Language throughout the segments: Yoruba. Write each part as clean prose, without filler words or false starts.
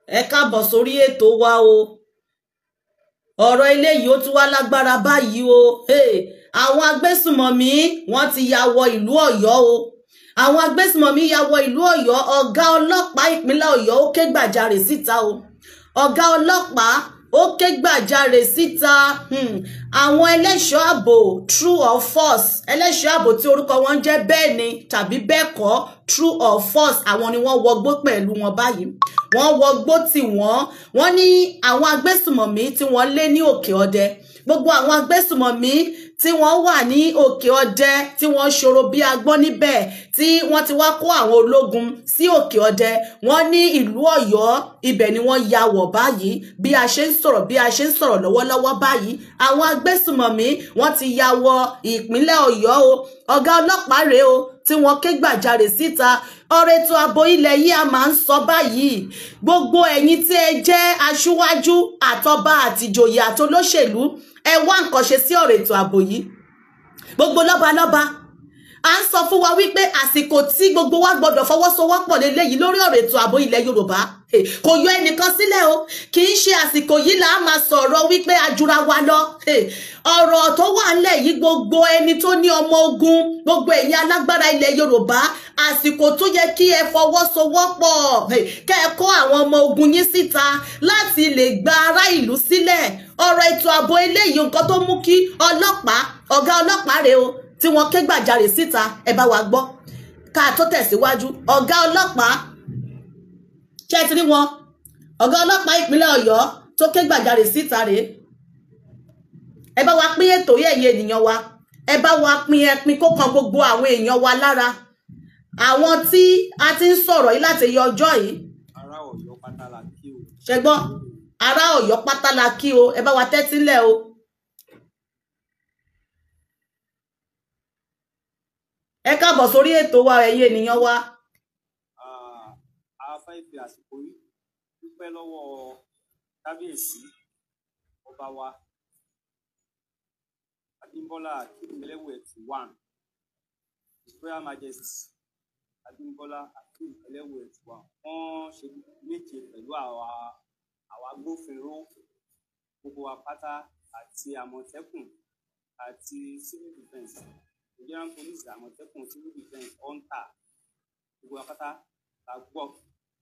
ẹ káàbọ̀ sórí ètò wa o. ọ̀rọ̀ eléyìí ó tún wá lágbára báyìí o. àwọn agbésùmọ̀mí wọ́n ti ya wọ ìlú Ọ̀yọ́ o. àwọn agbésùmọ̀mí ya wọ ìlú Ọ̀yọ́. ọ̀gá ọlọ́pàá ìpínlẹ̀ Ọ̀yọ́ ó ké gbàjarè síta o. ọ̀gá ọlọ́pàá ó ké gbàjarè síta. àwọn ẹlẹ́ṣọ́ ààbò true or false, ẹlẹ́ṣọ́ ààbò tí orúkọ wọn jẹ́ bẹ́ẹ̀ ni tàbí bẹ́ẹ̀ kọ́, true or false, àwọn ni wọ́n wọgbó pẹ̀lú wọn báyìí. wọ́n wọgbó tì wọ́n ní àwọn agbésùmọ̀mí tí wọ́n lé ní Òkè Ọdẹ. gbogbo àwọn agbésùmọ̀mí tí wọ́n wà ní Òkè Ọdẹ tí wọ́n ṣòro bí agbọ́n níbẹ̀, tí wọ́n ti wá kó àwọn ológun sí Òkè Ọdẹ, wọ́n ní ìlú Ọ̀yọ́ ibẹ̀ ni wọ́n ya wọ̀ báyìí. bí a ṣe ń sọ̀rọ̀ lọ́wọ́lọ́wọ́ báyìí, àwọn agbésùmọ̀mí wọ́n ti ya wọ ìpínlẹ̀ Ọ̀yọ́ o. ọ̀gá ọlọ́pàá rèé o tí wọ́n ké gbàjarè síta. ọ̀rọ̀ ètò ààbò ilẹ̀ yìí a máa ń sọ báyìí. gbogbo ẹ̀yin tí ẹ jẹ́ aṣíwájú àtọba àtìjòyè àtolóṣèlú, ẹ wá nǹkan ṣe sí ọ̀rọ̀ ètò ààbò yìí. gbogbo lọ́balọ́ba à ń sọ fún wa wípé àsìkò tí gbogbo wa gbọdọ̀ fọwọ́sowọ́pọ̀ lélẹ́yìí lórí ọ̀rọ̀ ètò ààbò ilẹ̀ Yorùbá. kò yọ ẹnìkan sílẹ̀ o. kì í ṣe àsìkò yìí là á máa sọ̀rọ̀ wípé ajura wa lọ. ọ̀rọ̀ tó wà ńlẹ̀ yìí, gbogbo ẹni tó ní ọmọ ogun, gbogbo ẹ̀yin alágbára ilẹ̀ Yorùbá, àsìkò tó yẹ kí ẹ fọwọ́sowọ́pọ̀ kẹ́ ẹ kó àwọn ọmọ ogun yín síta láti lè gba ará ìlú sílẹ̀. ọ̀rọ̀ ètò ààbò eléyìí nǹkan tó mú kí ọlọ́pàá, ọ̀gá ọlọ́pàá rèé o tí wọ́n ké gbàjarè síta. ẹ bá wa gbọ́ ká tó tẹ̀síwájú. ọ̀gá ọlọ́pàá, ṣé ẹ ti rí wọn? ọ̀gá ọlọ́pàá ìpínlẹ̀ Ọ̀yọ́ tó ké gbàjarè síta rèé. ẹ bá wa pín ètò yẹ̀yẹ ènìyàn wa, ẹ bá wa pín ẹpin kó kan gbogbo àwọn èèyàn wa lára. àwọn tí a ti ń sọ̀rọ̀ yìí láti yọ ọjọ́ yìí. ará Ọ̀yọ́ pátá la kí o. ṣẹgbọ́n, ará Ọ̀yọ́ pátá la kí o. ẹ bá wa tẹ́tí lẹ̀ o. ẹ káàbọ̀ sórí ètò wa ẹ̀yin ènìyàn wa. a fẹ́ fi àsìkò yìí dúpẹ́ lọ́wọ́ kábíyèsí ọba wa Abímbọ́lá Akeem Elegushi-1, His Royal Majesty Abímbọ́lá Akeem Elegushi-1. wọ́n ṣe méje pẹ̀lú àwa agbófinró gbogbo wa pátá àti Àmọ̀tẹ́kùn àti civil defence, Nigerian police, Àmọ̀tẹ́kùn, civil defence, hunter, gbogbo wa pátá la gbọ́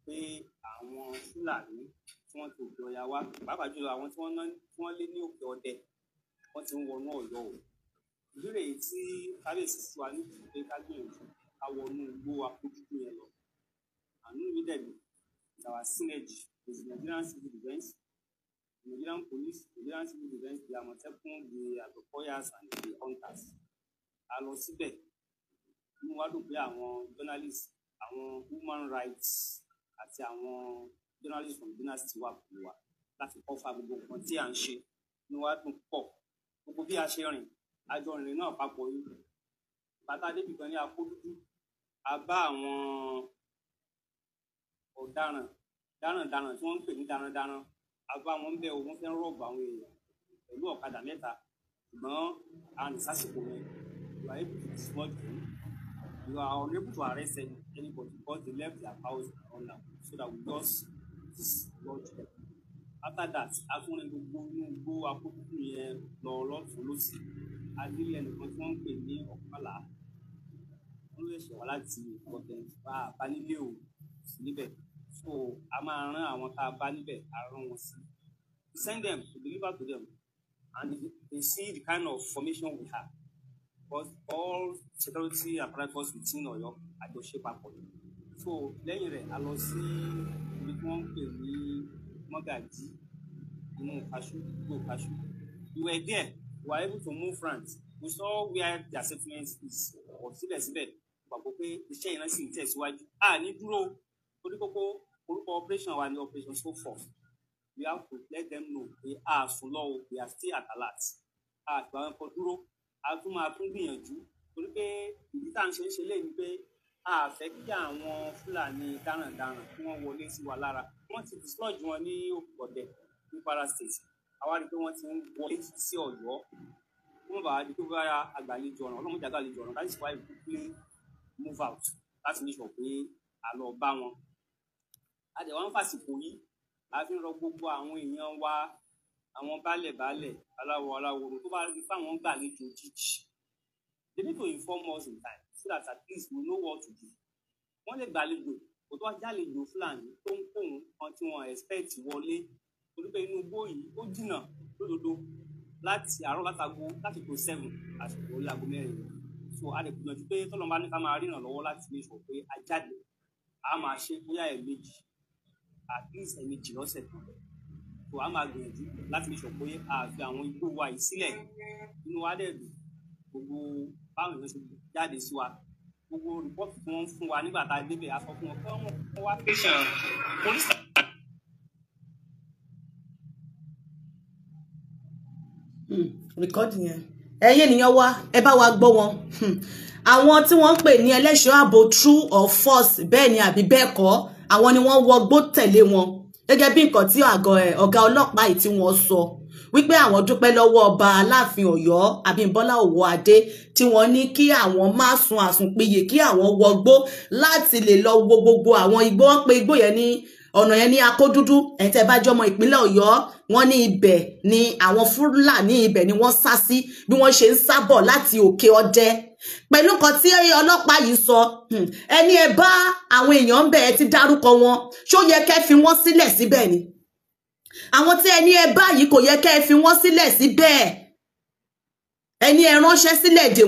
pé àwọn Fúlàní tí wọ́n ti Òkè Ọya wá, pàápàá jùlọ àwọn tí wọ́n lé ní Òkè Ọdẹ, wọ́n ti ń wọnú Ọ̀yọ́ o. ìbéèrè yìí tí kábíyèsí sí wa ní pé ká gbìyànjú ká wọnú igbó Apójúdú yẹn lọ. àánú mi dẹ̀ ní our synergy with the Nigerian civil defence, the Nigerian police, the Nigerian civil defence, the Àmọ̀tẹ́kùn, the Agbokoyas and the hunters. a lọ síbẹ̀, inú wa dùn pé àwọn journalists, àwọn human rights àti àwọn journalists from dynasty wà pẹ̀lú wa láti kọ́fà gbogbo nǹkan tí à ń ṣe. inú wa dùn pọ̀. gbogbo bí a ṣe rìn, àjọ ìrìn náà papọ̀ yìí. bàtà débì kan ní Apójúdú, a bá àwọn ọ̀daràn darandaran tí wọ́n ń pè ní darandaran, a bá wọn bẹ́ẹ̀ o, wọ́n fẹ́ rọ̀bù àwọn èèyàn pẹ̀lú ọ̀kadà mẹ́ta, ṣùgbọ́n a rìn sásìkò yẹn. You are able to dislodge them. You are unable to arrest anybody because they left their house around them, so that we just dislodge them. After that, a tún ní gbogbo inú igbó Apójúdú yẹn lọ lọ́tún lọ́sì. a ní ẹnìkan tí wọ́n ń pè ní Ọ̀pálá, wọ́n lè ṣe wá láti ọ̀tẹ̀ bá nílé o níbẹ̀. so a máa rán àwọn tá a bá níbẹ̀, a rán wọn sí. We send them to deliver to them, and they see the kind of formation we have. Because all security apparatus within Ọ̀yọ́ àjọṣe papọ̀. so lẹ́yìn rẹ̀ a lọ sí ibi tí wọ́n ń pè ní Mọ́gàjí inú Kaṣú, Igbó Kaṣú. We were there. We were able to move front. We saw where their settlement is. síbẹ̀síbẹ̀ gbàgbọ́ pé iṣẹ́ ìran sì ń tẹ̀síwájú. a ní dúró torí kókó orúkọ operation wa ní operation so forth. We have to let them know pé a sùn lọ o, we are still at alert. a gbà wọn kọ dúró, a tún máa tún gbìyànjú torí pé ìdí tá à ń ṣe léyìí pé a fẹ́ kí àwọn Fúlàní darandaran kí wọ́n wọlé sí wa lára. wọ́n ti dislodge wọn ní Òkè Ọdẹ ní Kwara State. àwa rí i pé wọ́n ti ń wọlé sí Ọ̀yọ́. wọ́n bá di pé báyà àgbàlejò ọ̀ràn, ọlọ́mọdé àgbàlejò ọ̀ràn, that is why we quickly move out láti make sure pé a lọ bá wọn. a dẹ̀ wá ń fàsìkò yìí a fi ń rọ gbogbo àwọn èèyàn wa àwọn baálẹ̀ aláwo tó bá rí fáwọn gbàlejò jíjì they need to inform us in time so that at least we know what to do. Wọ́n lè gbàlejò kò tó wá jálejò Fúlàní tó ń kóhun kan tí wọ́n expect wọlé torí pé inú igbó yìí ó jìnnà lódodo láti àárọ̀ láti tó 7 àsìkò orí aago 4 so a lè gbìyànjú pé tọ́lọ́mọba ní ká máa rí ìrànlọ́wọ́ láti lè sọ pé a jáde a máa ṣe bóyá ẹ̀ẹ̀mejì at least ẹ̀ẹ̀mejì lọ́sẹ̀ kan so a máa gbìyànjú láti lè sọ pé a fi àwọn igbó wa yìí sílẹ̀ inú wa dẹ̀ dùn gbogbo báwọn èèyàn ṣe jáde sí wa gbogbo rìpọ́ọ̀tì tí wọ́n ń fún wa nígbà tá a débẹ̀ a sọ fún wọn pé wọ́n wá pèsè polisi. rìkọ́dì yẹn ẹ̀yin ènìyàn wa ẹ bá wa gbọ́ wọn àwọn tí wọ́n ń pè ní ẹlẹ́ṣọ́ ààbò true or false bẹ́ẹ̀ ni àbí bẹ́ẹ̀ kọ́ àwọn ni wọ́n wọgbó tẹ̀lé wọn gẹ́gẹ́ bí nǹkan tí ọ̀gá ọlọ́pàá yìí tí wọ́n sọ wípé àwọn dúpẹ́ lọ́wọ́ ọba Aláàfin Ọ̀yọ́ Abímbọ́lá Òwòadé tí wọ́n ní kí àwọn má sun àsùnpìyè kí àwọn wọgbó láti lè lọ wo gbogbo àwọn igbó wọn pé igbó yẹn ní ọ̀nà yẹn ní Akódúdú ẹ̀yin tẹ́ bá jọmọ ìpínlẹ̀ Ọ̀yọ́ wọ́n ní ibẹ̀ ni àwọn Fúlàní ibẹ̀ ni wọ́n sá sí bí wọ́n ṣe ń sábọ̀ láti Òkè Ọdẹ pẹ̀lú nǹkan tí ọlọ́pàá yìí sọ ẹni ẹ bá àwọn èèyàn ń bẹ̀ ẹ ti dárúkọ wọn ṣó yẹ kẹ́ fi wọ́n sílẹ̀ síbẹ̀ ni àwọn tí ẹni ẹ bá yìí kò yẹ kẹ́ fi wọ́n sílẹ̀ síbẹ̀ ẹni ẹ ránṣẹ́ sílẹ̀ dè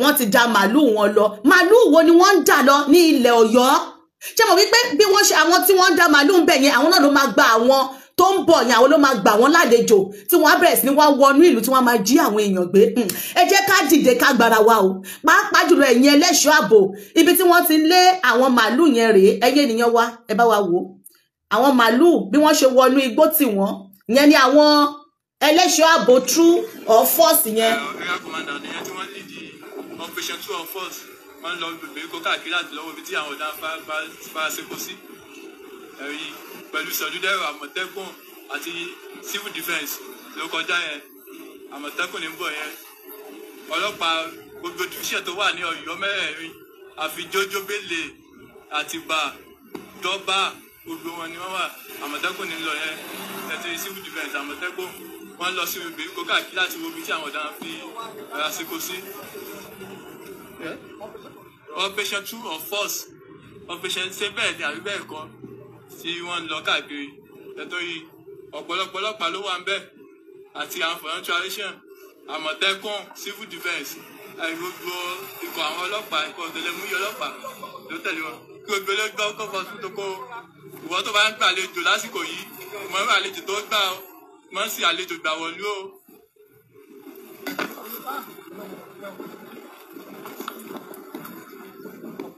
wọ́n ti da màálùú wọn lọ màálùú wo ni wọ́n ń dà lọ ní ilẹ̀ Ọ̀yọ́ ṣé mo wí pé bí wọ́n ṣe àwọn tí wọ́n ń da màálùú ń bẹ̀ yẹn àwọn náà ló máa gba àwọn tó ń bọ̀ yẹn àwọn ló máa gbà wọ́n lálejò tí wọ́n á bẹ̀rẹ̀ sí ní wá wọnú ìlú tí wọ́n máa jí àwọn èèyàn gbé ẹ jẹ́ ká dìde ká gbára wa o pàápàá jùlọ ẹ̀yin ẹlẹ́ṣọ́ ààbò ibi tí wọ́n ti lé àwọn màálùú yẹn rèé ẹ̀yin ènìyàn wa ẹ bá wa wò àwọn màálùú bí wọ́n ṣe wọnú igbó tì wọ́n yẹn ni àwọn ẹlẹ́ṣọ́ ààbò true or false yẹn. area commander nìyẹn tí wọ́n lead operation true or false wọ́n lọ gbègbè kó káàkiri láti lọ́wọ́ ibi tí àwọn ọ̀daràn bá ṣekú sí ẹ̀rí pẹ̀lú sọ̀dúdẹ́rọ̀ Àmọ̀tẹ́kùn àti civil defence ló kọjá yẹn Àmọ̀tẹ́kùn ní ń bọ̀ yẹn ọlọ́pàá gbogbo division tó wà ní Ọ̀yọ́ mẹ́rẹ̀ẹ̀rin àfi Jójó Bélé Àtìbà Dọ́bà gbogbo wọn ni wọ́n wà Àmọ̀tẹ́kùn ní lọ yẹn ẹ̀tí civil defence Àmọ̀tẹ́kùn wọ́n lọ sí gbègbè kó káàkiri láti wo ibi tí àwọn ọ̀daràn fi ara ṣekú sí. Operation true or false operation ṣe bẹ́ẹ̀ ni àbí bẹ́ẹ̀ kọ́ tí wọ́n ń lọ káàkiri nítorí ọ̀pọ̀lọpọ̀ ọlọ́pàá ló wà ń bẹ̀ àti àwọn foreign tradition Àmọ̀tẹ́kùn civil defence gbogbo ikọ̀ àwọn ọlọ́pàá ikọ̀ ọ̀tẹlẹ̀múyẹ́ ọlọ́pàá ló tẹ̀lé wọn kí o gbélé gbọ́ kọ́kọ́ tún tó kó ìwọ tó bá ń gbà àlejò lásìkò yìí mọ̀ ń àlejò tó gbà ọ́ mọ̀ ń sì àlejò gbà wọ̀lú o.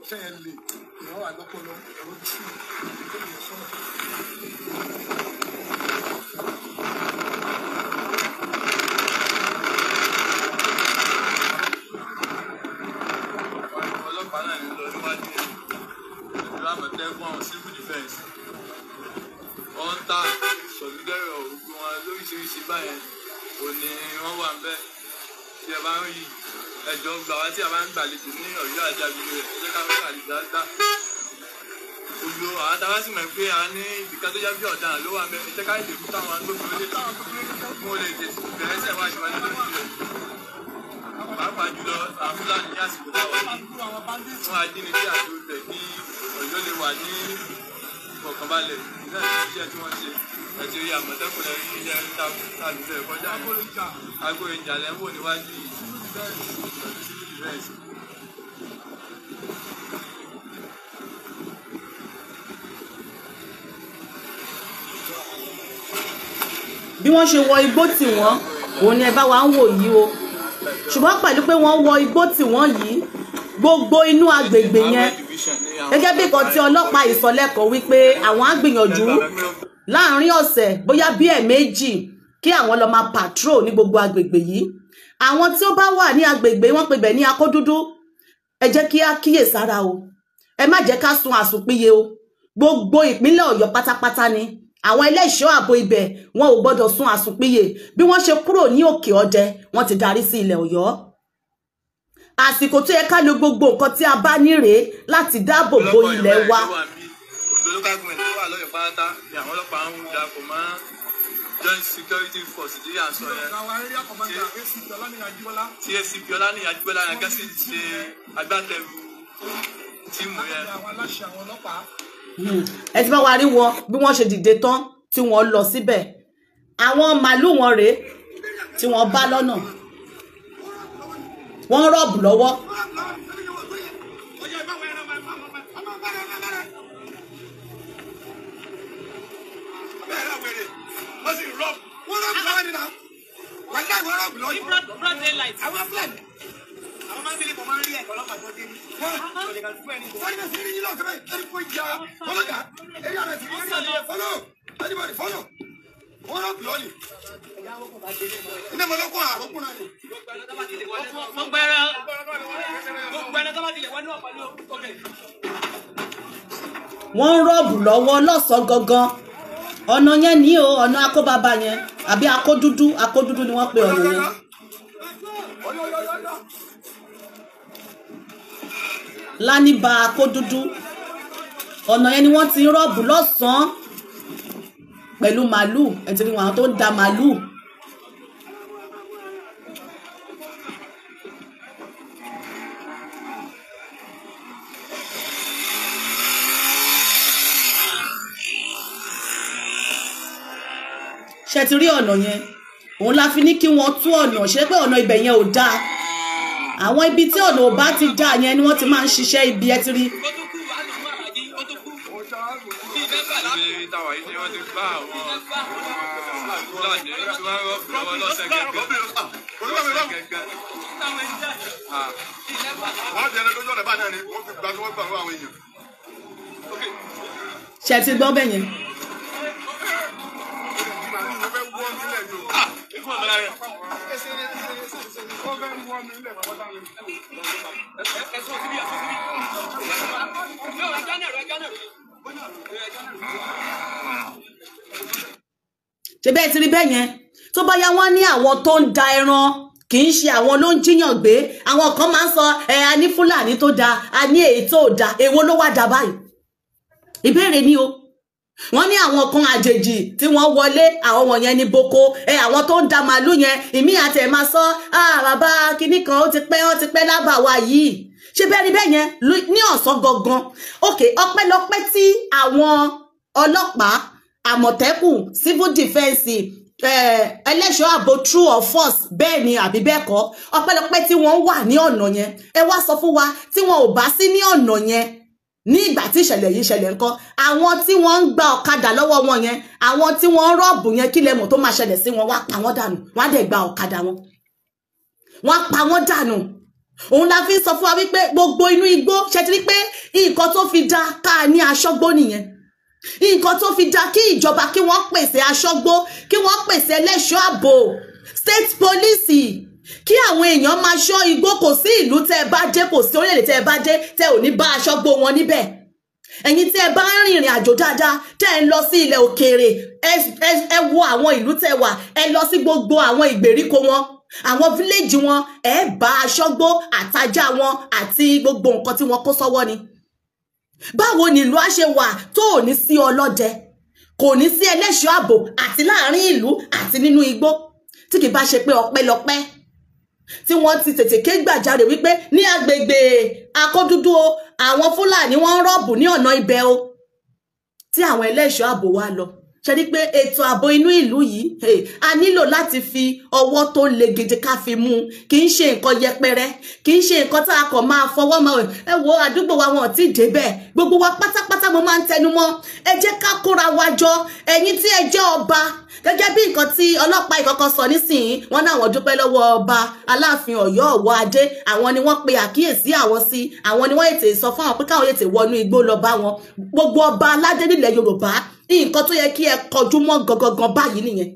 Sẹ́yìn lè ìwọ́n wà lọ́pọ̀lọ́ ẹ̀rọ bí sí ìgbésẹ̀ sọ́nà. Ọlọ́pàá náà ń lọ níwájú ìlú Àmọ̀tẹ́kùn àwọn civil defence wọ́n ń ta sọ̀dúdẹ́rọ̀ ògùn wọn lóríṣiríṣi báyẹn òní wọ́n wà ń bẹ̀ tí ẹ bá ń rí ẹjọ́ gbà wá tí a bá ń gbàlejò ní Ọ̀yọ́ àti agbègbè rẹ̀ jẹ́ ká wọ́n gbàlejò dáadáa gbogbo àwọn táwa sì mọ̀ pé a ní ibìkan tó jẹ́ bí ọ̀daràn ló wà ń bẹ̀ jẹ́ ká lè fún táwọn agbófinró lè tó mú lè tètè bẹ̀rẹ̀ sẹ̀ wá ìwádìí lórí rẹ̀ pàápàá jùlọ àwọn Fúlàní ní àsìkò táwọn yìí fún ajínigbé àti olè kí Ọ̀yọ́ lè wà ní ìfọ̀kànbalẹ̀ náà ní iṣẹ́ tí wọ́n ṣe ẹ̀sìn rí Àmọ̀tẹ́kùn lẹ́rí iṣẹ́ tàbí bẹ́ẹ̀ kọjá agbóyinjà lẹ́wọ̀ níwájú yìí. bí wọ́n ṣe wọ igbó tì wọ́n òun ni ẹ bá wa ń wò yìí o ṣùgbọ́n pẹ̀lú pé wọ́n wọ igbó tì wọ́n yìí gbogbo inú agbègbè yẹn gẹ́gẹ́ bí nǹkan tí ọlọ́pàá ìsọlẹ́kọ̀ọ́ wípé àwọn á gbìyànjú láàrin ọ̀sẹ̀ bóyá bí ẹ̀ẹ̀mejì kí àwọn lọ máa patrol ní gbogbo agbègbè yìí àwọn tí ó bá wà ní agbègbè wọ́n pè bẹ̀ ní Akódúdú ẹ jẹ́ kí á kíyèsára o ẹ má jẹ́ ká sun àsùnpìyè o gbogbo ìpínlẹ̀ Ọ̀yọ́ pátápátá ni àwọn ẹlẹ́ṣọ́ ààbò ibẹ̀ wọn ò gbọ́dọ̀ sun àsùnpìyè bí wọ́n ṣe kúrò ní Òkè Ọdẹ wọ́n ti darí sí ilẹ̀ Ọ̀yọ́ àsìkò tó yẹ ká lo gbogbo nǹkan tí a bá ní rèé láti dáàbò bo ilẹ̀ wa. gbogbo local government tó wà lọ́yọ̀ pátá ni àwọn ọlọ́pàá ń darapọ̀ mọ́ joint security force tí yà ń sọ yẹn. tí ACP Ọláníyàn Ajíbọ́lá yẹn gẹ́sì ṣe agbátẹrù tíìmù yẹn. ẹ ti bá wa rí wọn bí wọ́n ṣe dìde tán tí wọ́n lọ síbẹ̀ àwọn màálù wọn rèé tí wọ́n bá lọ́nà wọ́n rọ́ọ̀bù lọ́wọ́. Wọ́n ń rọ́ọ̀bù lọ́wọ́ lọ́sàn-án gangan ọ̀nà yẹn ní o ọ̀nà akóbábá yẹn àbí akódúdú ni wọ́n pe ọ̀nà yẹn. Lánìbà akódúdú ọ̀nà yẹn ni wọ́n ti ń rọ́ọ̀bù lọ́sàn-án pẹ̀lú màálù ẹ ti rí wọn àwọn tó ń da màálù. ṣe ti rí ọ̀nà yẹn òun la fi ní kí wọ́n tún ọ̀nà ṣe pé ọ̀nà ibẹ̀ yẹn ò dáa àwọn ibi tí ọ̀nà ò bá ti dáa yẹn ni wọ́n ti máa ń ṣiṣẹ́ ibi ẹ ti rí. ṣe ti gbọ́ bẹ́ẹ̀ yẹn. ṣe bẹ́ẹ̀ ti rí bẹ́ẹ̀ yẹn tó bá yá wọ́n ní àwọn tó ń da ẹran kì í ṣe àwọn ló ń jíyàn gbé àwọn kan máa ń sọ a ní Fúlàní tó da a ní èyí tó da èwo ló wá da báyìí ìbéèrè ni o wọ́n ní àwọn kan àjèjì tí wọ́n wọlé àwọn wọ̀nyẹn ní boko àwọn tó ń da màálù yẹn ìmí àti ẹ̀ máa sọ bàbá kinní kan ó ti pẹ́ lábà wa yìí ṣe bẹ́ẹ̀ rí bẹ́ẹ̀ yẹn ní ọ̀sán gangan òkè ọpẹ́lọpẹ́ tí àwọn ọlọ́pàá àmọ̀tẹ́kùn civil defence ẹlẹ́ṣọ́ ààbò true or false bẹ́ẹ̀ ni àbí bẹ́ẹ̀ kọ́ ọpẹ́lọpẹ́ tí wọ́n wà ní ọ̀nà yẹn ẹ wá sọ fún wa tí wọn ò bá sí ní ọ̀nà yẹn ní ìgbà tí ìṣẹ̀lẹ̀ yìí ṣẹlẹ̀ ńkọ́ àwọn tí wọ́n ń gba ọ̀kadà lọ́wọ́ wọn yẹn àwọn tí wọ́n ń rọ́ọ̀bù yẹn kí lẹ́mọ̀ tó máa ṣẹlẹ̀ sí wọn wá pa wọ́n dànù wọ́n á dẹ̀ gba ọ̀kadà wọn wọ́n á pa wọ́n dànù òun la fi ń sọ fún wa wípé gbogbo inú igbó ṣe ti rí pé nǹkan tó fi dá ká ní aṣọ́gbó nìyẹn nǹkan tó fi dá kí ìjọba kí wọ́n pèsè aṣọ́gbó kí wọ́n pèsè ẹlẹ́ṣọ́ ààbò state police kí àwọn èèyàn máa ṣọ́ igbó kò sí ìlú tẹ́ ẹ bá dé kò sí orílẹ̀-èdè tẹ́ ẹ bá dé tẹ́ ò ní bá aṣọ́gbó wọn níbẹ̀ ẹ̀yin tí ẹ bá ń rìnrìn àjò dáadáa tẹ́ ẹ lọ sí ilẹ̀ òkèèrè ẹ wo àwọn ìlú tẹ́ wà ẹ lọ sí gbogbo àwọn ìgbèríko wọn àwọn fíléèjì wọn ẹ bá aṣọ́gbó àtajá wọn àti gbogbo nǹkan tí wọ́n kó sọ́wọ́ ni báwo ni ìlú á ṣe wà tó ò ní sí ọlọ́dẹ kò ní sí ẹlẹ́ṣọ́ ààbò àti láàrin ìlú àti nínú igbó tí kì bá ṣe pé ọpẹ́lọpẹ́ tí wọ́n ti tètè ké gbàjáre wípé ní agbègbè Akódúdú o àwọn Fúlàní wọ́n ń rọ́ọ̀bù ní ọ̀nà ibẹ̀ o tí àwọn ẹlẹ́ṣọ́ ààbò wá lọ ṣe rí pé ètò ààbò inú ìlú yìí a nílò láti fi ọwọ́ tó le gidi ká fi mú kì í ṣe nǹkan yẹpẹrẹ kì í ṣe nǹkan tá a kàn máa fọwọ́ mọ́ ẹ wo àdúgbò wa wọn ò tí ì débẹ̀ gbogbo wa pátápátá mo máa ń tẹnu mọ́ ẹ jẹ́ ká kóra wa jọ ẹ̀yin tí ẹ jẹ́ ọba gẹ́gẹ́ bí nǹkan tí ọlọ́pàá ìkọ́kọ́ sọ nísìnyí wọ́n náà wọ́n dúpẹ́ lọ́wọ́ ọba Aláàfin Ọ̀yọ́ Ọ̀wọ́ Adé àwọn ni wọ́n pe àkíyèsí àwọn sí àwọn ni wọ́n ètè sọ fún àwọn pé káwọn ètè wọnú igbó lọ bá wọn gbogbo ọba aládé nílẹ̀ Yorùbá nǹkan tó yẹ kí ẹ kọjú mọ́ gangan báyìí nìyẹn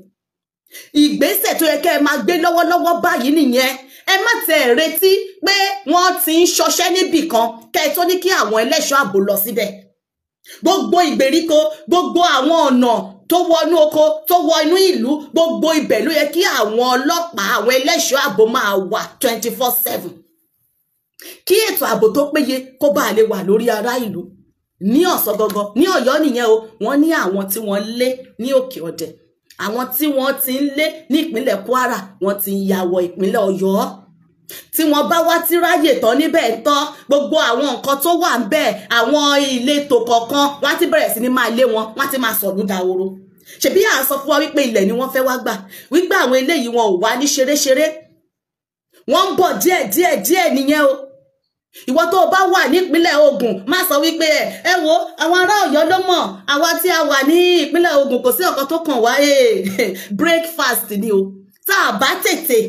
ìgbésẹ̀ tó yẹ kí ẹ máa gbé lọ́wọ́lọ́wọ́ báyìí nìyẹn ẹ má tẹ̀ retí pé wọ́n ti ń ṣọṣẹ́ níbì kan kẹ́ ẹ tó ní kí àwọn ẹlẹ́ṣọ́ ààbò lọ síbẹ̀ gbogbo ìgbèríko gbogbo àwọn ọ̀nà tó wọnú oko tó wọ inú ìlú gbogbo ibẹ̀ ló yẹ kí àwọn ọlọ́pàá àwọn ẹlẹ́ṣọ́ ààbò máa wà 24/7 kí ètò ààbò tó péye kó bá lè wà lórí ará ìlú ní ọ̀sán gangan ní Ọ̀yọ́ nìyẹn o wọ́n ní àwọn tí wọ́n lé ní Òkè Ọdẹ àwọn tí wọ́n ti ń lé ní ìpínlẹ̀ Kwara wọ́n ti ń ya wọ ìpínlẹ̀ Ọ̀yọ́ tí wọ́n bá wá tí ráyè tán níbẹ̀ tán gbogbo àwọn nǹkan tó wà ń bẹ̀ àwọn ìletò kọ̀ọ̀kan wọ́n ti bẹ̀rẹ̀ sí ní máa lé wọn wọ́n ti máa sọ̀lú dahoro ṣebí à ń sọ fún wa wípé ilẹ̀ ni wọ́n fẹ́ wá gbà wípé àwọn eléyìí wọn ò wá ní ṣeréṣeré wọ́n ń bọ̀ díẹ̀ nìyẹn o ìwọ tó bá wà nípínlẹ̀ Ògùn má sọ wípé ẹ wo àwọn ará Ọ̀yọ́ ló mọ̀ àwa tí a wà ní ìpínlẹ̀ Ògùn kò sí ọ̀kan tó kàn wá breakfast ni o tá a bá tètè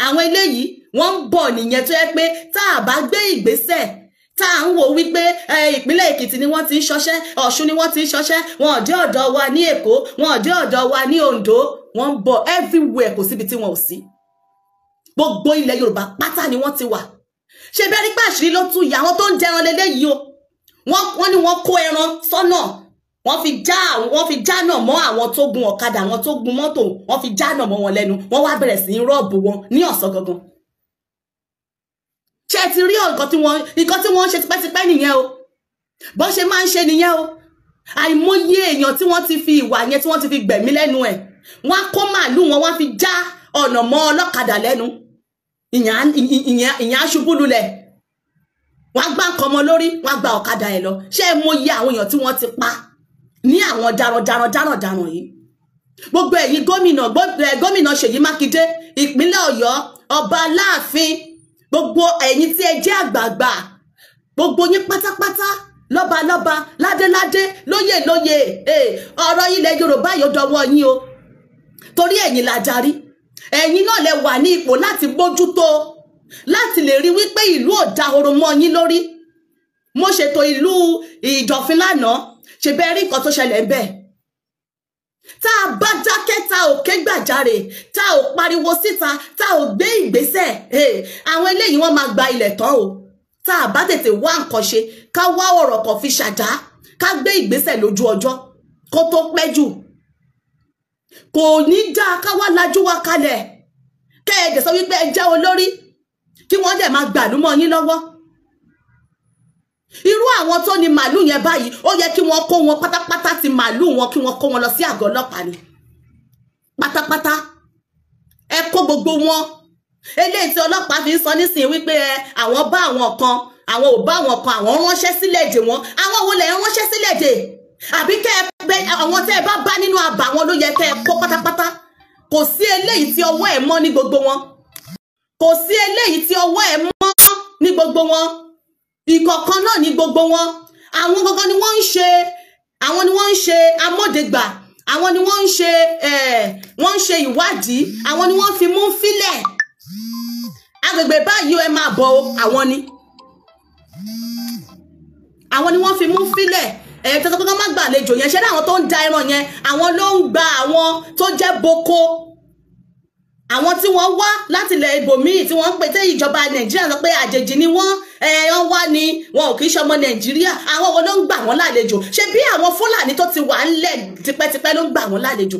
àwọn eléyìí wọ́n ń bọ̀ nìyẹn tó yẹ pé tá a bá gbé ìgbésẹ̀ tá à ń wò wípé ìpínlẹ̀ Èkìtì ni wọ́n ti ń ṣọṣẹ́ Ọ̀ṣun ni wọ́n ti ń ṣọṣẹ́ wọn ò dé ọ̀dọ̀ wa ní Èkó wọn ò dé ọ̀dọ̀ wa ní Oǹdó wọ́n ń bọ̀ everywhere kò síbi tí wọn ò sí gbogbo ilẹ̀ Yorùbá pátá ni wọ́n ti wà ṣe bẹ́ẹ̀ rí pàṣírí ló tún yà àwọn tó ń jẹran lélẹ́yìí o wọ́n ní wọ́n kó ẹran sọ́nà wọ́n fi jánà mọ́ àwọn tó gun ọ̀kadà àwọn tó gun mọ́tò wọ́n fi jánà mọ́ wọn lẹ́nu wọ́n wá bẹ̀rẹ̀ sí í rọ́ọ̀bù wọn ní ọ̀sán gangan ṣe ti rí nǹkan tí wọ́n ń ṣe tipẹ́tipẹ́ nìyẹn o bó ṣe máa ń ṣe nìyẹn o àìmọye èèyàn tí wọ́n ti fi ìwà yẹn tí wọ́n ti fi gbẹ̀mí lẹ́nu ẹ̀ wọ́n á kó màálù wọn wọ́n á fi já ọ̀nà mọ́ ọlọ́kadà lẹ́nu ìyẹn aṣubú lulẹ̀ wọ́n á gbá nǹkan ọmọ lórí wọ́n á gba ọ̀kadà ẹ̀ lọ ṣé ẹ mọye àwọn èèyàn tí wọ́n ti pa ní àwọn darandaran yìí gbogbo ẹ̀yin gómìnà Ṣèyí Mákindé ìpínlẹ̀ Ọ̀yọ́ ọba Aláàfin gbogbo ẹ̀yin tí ẹ jẹ́ àgbààgbà gbogbo yín pátápátá lọ́balọ́ba ládéládé lóyè ọ̀rọ̀ ilẹ̀ Yorùbá yóò dọwọ́ yín o torí ẹ̀yin la darí ẹ̀yin náà lẹ wà ní ipò láti bójútó láti lè rí wípé ìlú ò dahoro mọ́ yín lórí mo ṣètò ìlú Ìdọ̀fin lánàá ṣe bẹ́ẹ̀ rí nǹkan tó ṣẹlẹ̀ bẹ́ẹ̀ tá a bá dákẹ́ tá ò ké gbàjarè tá ò pariwo síta tá ò gbé ìgbésẹ̀ àwọn eléyìí wọ́n máa gba ilẹ̀ tán o tá a bá tètè wá nǹkan ṣe ká wá ọ̀rọ̀ kan fi ṣàdá ká gbé ìgbésẹ̀ lójú ọjọ́ kó tó pẹ́ jù kò ní dáa ká wá lajú wa kalẹ̀ kẹ́ ẹ dẹ̀ sọ wípé ẹ jẹ́ olórí kí wọ́n dẹ̀ máa gbàlúmọ̀ yín lọ́wọ́ irú àwọn tó ní màálù yẹn báyìí ó yẹ kí wọ́n kó wọn pátápátá ti màálù wọn kí wọ́n kó wọn lọ sí àgọ́ ọlọ́pàá ni pátápátá ẹ kó gbogbo wọn eléyìí tí ọlọ́pàá fi ń sọ nísìnyí wípé àwọn bá àwọn kan àwọn ò bá àwọn kan àwọn ránṣẹ́ sílẹ̀ èdè wọn àwọn wo lẹ ránṣẹ́ sílẹ̀ èdè àbí kẹ́ ẹ pé àwọn tẹ́ ẹ bá nínú àbá wọn ló yẹ kẹ́ ẹ kó pátápátá kò sí eléyìí tí ọwọ́ ẹ̀ mọ́ ní gbogbo wọn kò sí eléyìí tí ọwọ́ ẹ̀ mọ́ ní gbogbo wọn ìkọ̀kan náà ní gbogbo wọn àwọn gangan ni wọ́n ń ṣe amódegbà àwọn ni wọ́n ń ṣe ìwádìí àwọn ni wọ́n fi mú fílẹ̀ agbègbè báyìí ẹ máa bọ̀ àwọn ni wọ́n fi mú fílẹ̀ tó sọ pé kán má gbàlejò yẹn ṣé láwọn tó ń da ẹran yẹn àwọn ló ń gba àwọn tó jẹ́ boko àwọn tí wọ́n wá láti ilẹ̀ ibòmíì tí wọ́n ń pè tẹ́ ìjọba Nàìjíríà sọ pé àjèjì ni wọ́n wá ní wọn ò kì í ṣọmọ Nàìjíríà àwọn wo ló ń gbà wọ́n lálejò ṣé bí àwọn Fúlàní tó ti wà ńlẹ̀ tipẹ́tipẹ́ ló ń gbà wọ́n lálejò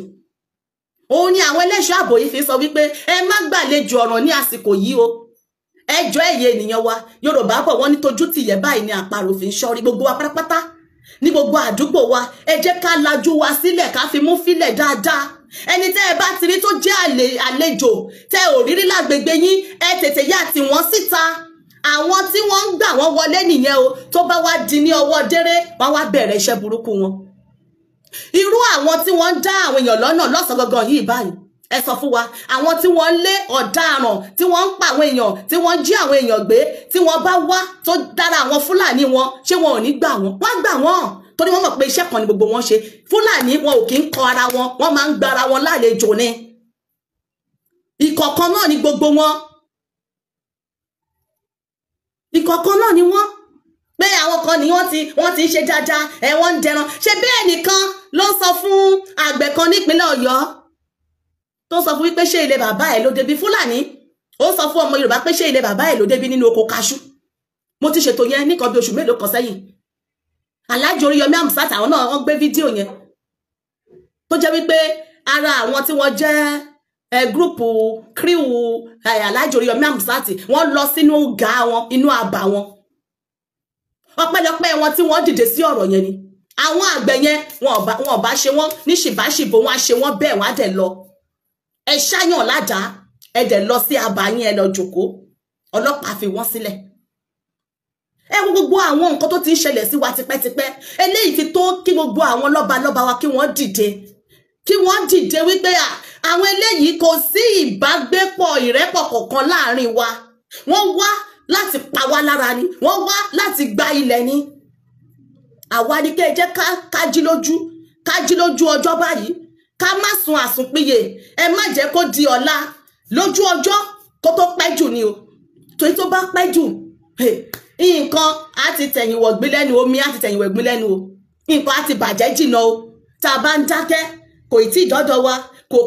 òun ni àwọn ẹlẹ́ṣọ́ ààbò yìí fi sọ wípé ẹ má gbàlejò ọ̀ràn ní àsìkò yìí o ẹjọ́ ẹ̀yẹ ènìyàn wa Yorùbá bọ̀ wọ́n ní tójú tìyẹ́ báyìí ni àparò fi ń ṣọ́rí gbogbo wa pátápátá ní gbogbo àdúgbò wa ẹ jẹ́ ká lajú wa sílẹ̀ ká fi mú fílẹ̀ dáadáa ẹni tẹ́ ẹ bá ti rí tó jẹ́ àlejò tẹ́ ò rírí lágbègbè yín ẹ tètè yá tì wọ́n síta àwọn tí wọ́n ń gbà wọ́n wọlé nìyẹn o tó bá wá di ní ọwọ́ déré wọ́n wá bẹ̀rẹ̀ iṣẹ́ burúkú wọn irú àwọn tí wọ́n ń dá àwọn èèyàn lọ́nà lọ́sàn gangan yìí báyìí ẹ sọ fún wa àwọn tí wọ́n lé ọ̀daràn tí wọ́n ń pa àwọn èèyàn tí wọ́n jí àwọn èèyàn gbé tí wọ́n bá wá tó dára àwọn Fúlàní wọn ṣé wọn ò ní gbà wọ́n gbà wọ́n torí wọ́n mọ̀ pé iṣẹ́ kan ni gbogbo wọn ṣe Fúlàní wọn ò kí ń kọ ara wọn wọ́n máa ń gbára wọn lálejò ni ìkọ̀kan náà ni gbogbo wọn ìkọ̀kan náà ni wọ́n pé àwọn kan ni wọ́n ti ń ṣe dáadáa wọ́n ń dẹran ṣe bẹ́ẹ̀ nìkan ló sọ fún àgbẹ̀ kan nípínlẹ̀ Ọ̀yọ́ tó sọ fún wípé ṣé ilé bàbá ẹ̀ ló débi Fúlàní ó sọ fún ọmọ Yorùbá pé ṣé ilé bàbá ẹ̀ ló débi nínú oko kaṣú mo ti ṣètò yẹn nìkan bí oṣù mélòó kan sẹ́yìn Alhaji Oríyọmí Hamzat àwọn náà wọ́n gbé fídíò yẹn tó jẹ́ wípé ara àwọn tí wọ́n jẹ́ gúrùpù kíríwù Alhaji Oríyọmí Hamzat wọ́n lọ sínú ga wọn inú àbà wọn ọpẹ́lọpẹ́ wọn tí wọ́n dìde sí ọ̀rọ̀ yẹn ni àwọn àgbẹ̀ yẹn wọn bá ṣe wọ́n ní ṣìbáṣìbò wọn á ṣe wọ́n bẹ́ẹ̀ wọ́n á dẹ̀ lọ ẹ ṣáyàn ládàá ẹ dẹ̀ lọ sí abayín ẹ lọ jòkó ọlọ́pàá fi wọ́n sílẹ̀ ẹ wo gbogbo àwọn nǹkan tó ti ń ṣẹlẹ̀ sí wa tipẹ́tipẹ́ eléyìí ti tó kí gbogbo àwọn lọ́balọ́ba wa kí wọ́n dìde wípé àwọn eléyìí kò sí ìbágbépọ̀ ìrẹ́pọ̀ kọ̀ọ̀kan láàrin wa wọ́n wá láti pa wá lára ni wọ́n wá láti gba ilẹ̀ ni àwa ni kẹ́ ẹ jẹ́ ká jí lójú ọjọ́ báyìí ká má sun àsùnpìyè ẹ má jẹ́ kó di ọ̀la lójú ọjọ́ kó tó pẹ́ jù ni o torí tó bá pẹ́ jù nǹkan á ti tẹ̀yìn wọ̀gbìn lẹ́nu omi á ti tẹ̀yìn wọ̀gbìn lẹ́nu o nǹkan á ti bàjẹ́ jìnnà o tá a bá ń dákẹ́ kò tí ì dọ́dọ̀ wa kò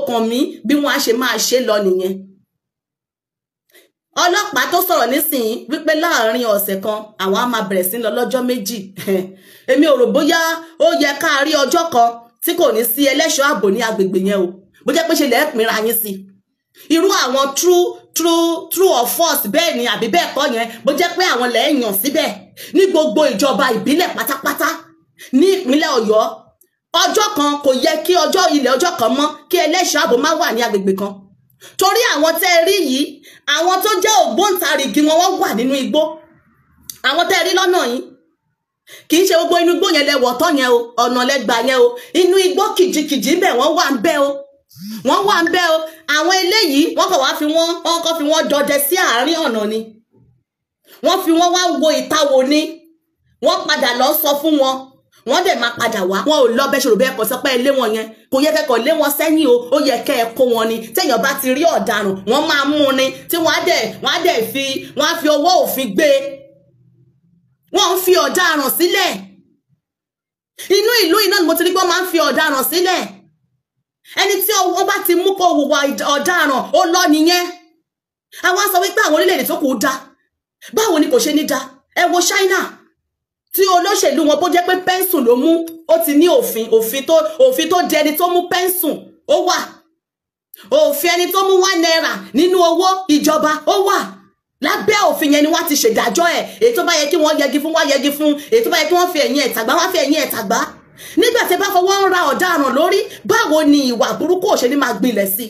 kàn mí bí wọ́n á ṣe máa ṣe lọ nìyẹn ọlọ́pàá tó sọ̀rọ̀ nísìnyí wípé láàrin ọ̀sẹ̀ kan àwọn á máa bẹ̀rẹ̀ sí lọ lọ́jọ́ méjì èmi ò rò bóyá ó yẹ ká rí ọjọ́ kan tí kò ní sí ẹlẹ́ṣọ́ ààbò ní agbègbè yẹn o bó jẹ́ pé ṣe lẹ́ẹ̀ pínra yín sí irú àwọn true or false bẹ́ẹ̀ ni àbí bẹ́ẹ̀ kọ́ yẹn bó jẹ́ pé àwọn lẹ́ẹ̀yàn síbẹ̀ ní gbogbo ìjọba ìbílẹ̀ pátápátá ní ìpínlẹ̀ Ọ̀yọ́ ọjọ́ kan kò yẹ kí ilẹ̀ ọjọ́ kan mọ́ kí ẹlẹ́ṣọ́ ààbò má wà ní agbègbè kan torí àwọn tẹ́ rí yìí àwọn tó jẹ́ ògbóǹtarìgì wọ́n wà nínú igbó àwọn tẹ́ rí lọ́nà yìí kì í ṣe gbogbo inú igbó yẹn lẹ́wọ̀ tọ́ yẹn o ọ̀nà lẹ́gbà yẹn o inú igbó kìjìkìjì bẹ̀ wọ́n wà ń bẹ̀ o àwọn eléyìí wọ́n kàn wá fi wọ́n dọdẹ sí àárín ọ̀nà ni wọ́n fi wọ́n wá wo ìtawò ni wọ́n padà lọ sọ fún wọn wọ́n dẹ̀ máa padà wá wọn ò lọ bẹ́ẹ̀ ṣòro bẹ́ẹ̀ kọ́ sọ pé ilé wọn yẹn kò yẹ kẹ́kọ̀ọ́ lé wọn sẹ́yìn o ó yẹ kẹ́ ẹ kó wọn ni téèyàn bá ti rí ọ̀daràn wọ́n máa mú ni tí wọ́n á fi ọwọ́ òfin gbé wọ́n ń fi ọ̀daràn sílẹ̀ inú ìlú iná ni mo ti rí pé wọ́n máa ń fi ọ̀daràn sílẹ̀ ẹni tí wọ́n bá ti mú kó hùwà ọ̀daràn ó lọ nìyẹn àwọn sọ wípé àwọn orílẹ̀-èdè tó kù dá báwo ni kò ṣe ní dá ẹ wo China tí olóṣèlú wọn bó jẹ́ pé pẹ́ńsùn ló mú ó ti ní òfin tó di ẹni tó mú pẹ́ńsùn ó wà òfin ẹni tó mú 1 naira nínú owó ìjọba ó wà lábẹ́ òfin yẹn ni wọ́n ti ṣèdájọ́ ẹ̀ èyí tó bá yẹ kí wọ́n yẹgi fún wọ́n yẹgi fún èyí tó bá yẹ kí wọ́n fi ẹ̀yìn ẹ̀tàgbá wọ́n fi ẹ̀yìn ẹ̀tàgbá nígbà tí bá fọwọ́ ń ra ọ̀daràn lórí báwo ni ìwà burúkú ò ṣe ní máa gbilẹ̀ sí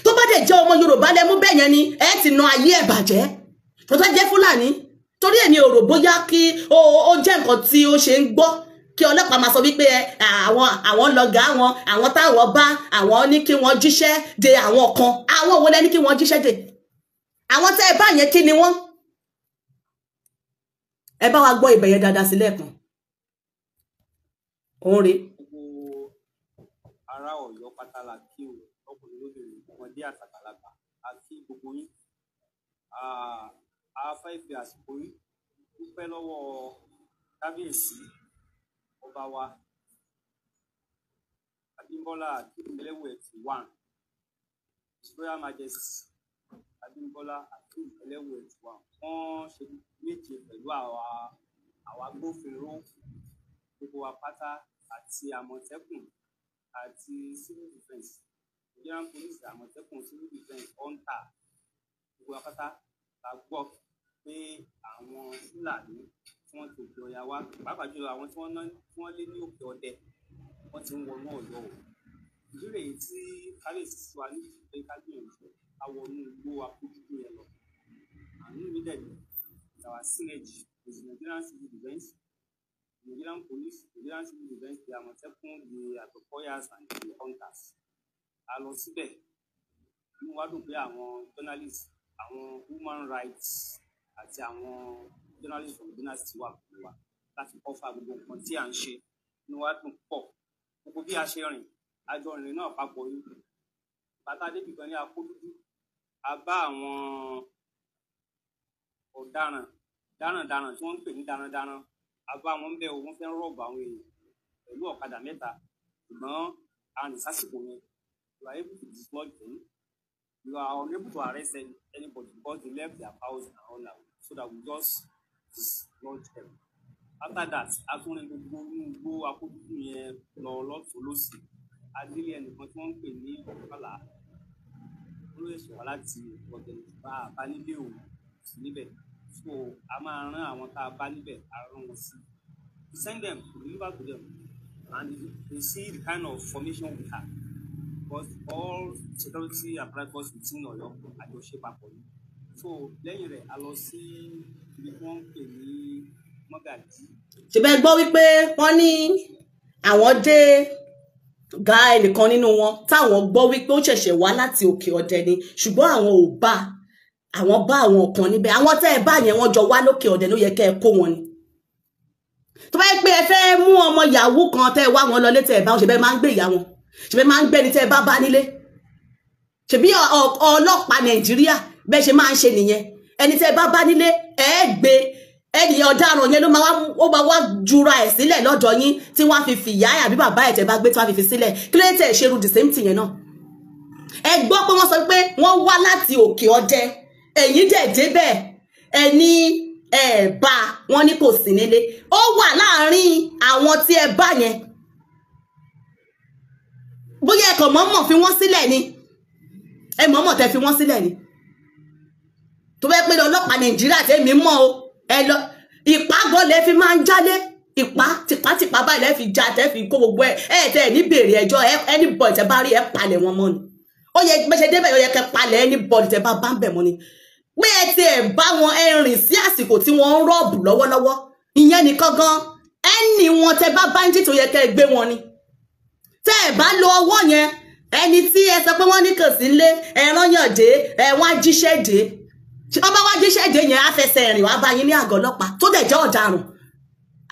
tó bá dẹ̀ jẹ́ ọmọ Yorùbá lẹ́mú bẹ́ẹ̀ yẹn ni ẹ ti na ayé ẹ̀ bàjẹ́ tó bá jẹ́ Fúlàní torí èmi ò rò bóyá kí ó jẹ́ nǹkan tí ó ṣe ń gbọ́ kí ọlọ́pàá máa sọ wípé àwọn lọ́gàá àwọn táwọn bá àwọn ní kí wọ́n jíṣẹ́ de àwọn kan àwọn wo lẹ́ni kí wọ́n jíṣẹ́ de àwọn tẹ́ ẹ bá yẹn kí ni wọ́n ẹ bá wa gbọ́ ibẹ̀ yẹn dáadáa sílẹ̀ kan òun rèé. gbogbo ará Ọ̀yọ́ pátá la kí o ọkùnrin lóbìnrin ọmọdé àtàgbàlagbà àti gbogbo yín afẹ́fẹ́ àsìkò yìí dúpẹ́ lọ́wọ́ kábíyèsí ọba wa Abímbọ́lá Akeem-Elewuyeti-1 His Royal Majesty Abímbọ́lá Akeem-Elewuyeti-1 wọ́n ṣe méje pẹ̀lú àwa agbófinró gbogbo wa pátá àti àmọ̀tẹ́kùn àti civil defence Nigerian police àmọ̀tẹ́kùn civil defence ọ̀ǹtà gbogbo wa pátá la gbọ́ pé àwọn Fúlàní tí wọ́n ti òkè Ọya wá pàápàá jùlọ àwọn tí wọ́n lé ní òkè Ọdẹ wọ́n ti ń wọnú Ọ̀yọ́ o ìdílé yìí tí kábíyèsí sí wa ní ìpè kábíyèsí àwọnú igbó akójúdú yẹn lọ àánú mi dẹ̀ ní our synergy with Nigerian civil defence Nigerian police Nigerian civil defence the àmọ̀tẹ́kùn the àtọ̀kọ́yàs and the hunters a lọ síbẹ̀ inú wa dùn pé àwọn journalists àwọn human rights àti àwọn journalists from dynasty wà pẹ̀lú wa láti kọ́fà gbogbo nǹkan tí à ń ṣe inú wa dùn pọ̀ gbogbo bí a ṣe rìn àjọ ìrìn náà papọ̀ yìí bàtà débì kan ní Akódúdú a bá àwọn ọ̀daràn darandaran tí wọ́n ń pè ní darandaran a bá wọn bẹ́ẹ̀ wọ́n fẹ́ rọ̀bù àwọn èèyàn pẹ̀lú ọ̀kadà mẹ́ta ṣùgbọ́n àrùn sásìkò yẹn you are able to dislodge them. You are unable to arrest anybody because they left their house and all that, so that we just dislodge them. After that, akúnrin gbogbo gbogbo Akódúdú yẹn lọ lọ́tún lọ́sì adílé ẹnìkan tí wọ́n ń pè ní ọ̀kọ́lá olóyèsè wá láti ọ̀dẹ̀ bá nílé òun sí níbẹ̀ so a máa rán àwọn tá a bá níbẹ̀ a rán wọn sí we send them we deliver to them and they see the kind of formation we have because all security apparatus within Ọ̀yọ́ àjọṣe papọ̀ ni so lẹ́yìn rẹ̀ a lọ sí ibi tí wọ́n ń pè ní Mọ́gàjí. ṣùgbọ́n gbọ́ wípé wọ́n ní àwọn dé ga ẹnìkan nínú wọn táwọn gbọ́ wípé ó ṣẹ̀ṣẹ̀ wá láti Òkè Ọdẹ ni ṣùgbọ́n àwọn ò bá àwọn kan níbẹ̀ àwọn tẹ́ ẹ bá yẹn wọ́n jọ wá lókè Ọdẹ ló yẹ kẹ́ ẹ kó wọn ni tó bá yẹ pé ẹ fẹ́ mú ọmọ yahoo kan tẹ́ ẹ wá wọn lọ létẹ́ ẹ bá wọn ṣe bẹ́ẹ̀ máa ń gbé ìyá wọn ṣe bẹ́ẹ̀ máa ń gbẹ́ni tẹ́ ẹ bá nílé ṣebí ọlọ́pàá Nàìjíríà bẹ́ẹ̀ ṣe máa ń ṣe nìyẹn ẹni tẹ́ ẹ bá nílé ẹ gbé ẹni ọ̀daràn yẹn ló máa wá jura ẹ̀ sílẹ̀ lọ́dọ̀ yín tí wọ́n fi fìyà àbí bàbá ẹ̀ tẹ́ bá gbé tí wọ́n fi sílẹ̀ kí ló tẹ̀ ṣerú the same thing yẹn náà ẹ gbọ́ pé wọ́n sọ pé wọ́n wá láti Òkè Ọdẹ ẹ̀yin dẹ̀ débẹ̀ ẹni ẹ bá wọn ní kò sí nílé ó wà láàrin àwọn tí ẹ bá yẹn bóyá ẹ kàn mọ̀ọ́mọ̀ fi wọ́n sílẹ̀ ni ẹ mọ̀ọ́mọ̀ tẹ́ fi wọ́n sílẹ̀ ni tó bẹ́ẹ̀ pé ọlọ́pàá Nàìjíríà tẹ́mi mọ́ o ẹ lọ ìpàgọ́ lẹ fi máa ń jálé tipátipá báyìí lẹ fi já tẹ́ fi kó gbogbo ẹ tẹ́ ní béèrè ẹjọ́ anybody tẹ́ bá rí ẹ palẹ̀ wọn mọ́ ni ó yẹ bẹ́ẹ̀ ṣe débẹ̀ ó yẹ kẹ́ palẹ̀ anybody tẹ́ bá ń bẹ̀ mọ́ ni pé ẹ ti ẹ̀ bá wọn ẹ rìn sí àsìkò tí wọ́n ń rọ́ọ̀bù lọ́wọ́lọ́wọ́ ìyẹn nìkan gan ẹni wọn tẹ́ bá báńdì tó yẹ kẹ́ gbé wọn ni tẹ́ ẹ bá lo ọwọ́ yẹn ẹni tí ẹ sọ pé wọ́n ní kò sí nílé ẹran yàn dé ẹ wọ́n á jíṣẹ́ dé wọ́n bá wá jíṣẹ́ dé yẹn á fẹsẹ̀ rìn wá bá yín ní àgọ́ ọlọ́pàá tó dẹ̀ jẹ́ ọ̀daràn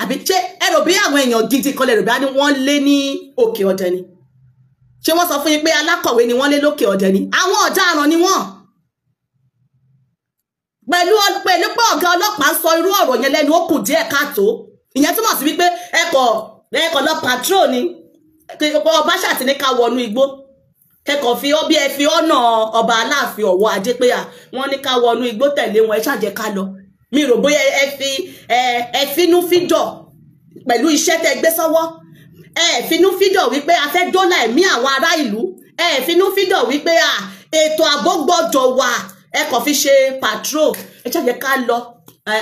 àbí ṣé ẹ rò bí àwọn èèyàn gidi kan lè rò bí wọ́n lé ní Òkè Ọdẹ ni ṣé wọ́n sọ fún yín pé alákọ̀wé ni wọ́n lé lókè Ọdẹ ni àwọn ọ̀daràn ni wọ́n pẹ̀lú pé ọ̀gá ọlọ́pàá sọ irú ọ̀rọ̀ yẹn lẹ́nu ó kù díẹ̀ káàtó ìyẹn túmọ̀ sí wípé ẹ̀kọ́ lọ patrol ni ọba ṣàtì ní ká wọnú igbó kẹ́kọ̀ọ́ fi ọ́ bí ẹ fi ọ̀nà ọba Aláàfin Ọ̀wọ̀ Adé pé wọ́n ní ká wọnú igbó tẹ̀lé wọn ẹ ṣàjẹ́ ká lọ mi rò bóyá ẹ finú fídọ̀ pẹ̀lú iṣẹ́ tẹ́ gbé sọ́wọ́ ẹ finú fídọ̀ wípé a fẹ́ dọ́là ẹ̀mí àwọn ará ìlú ẹ finú fídọ̀ wípé ètò ààbò gbọ́dọ̀ wà ẹ kàn fi ṣe patrol ẹ ṣàjẹ́ ká lọ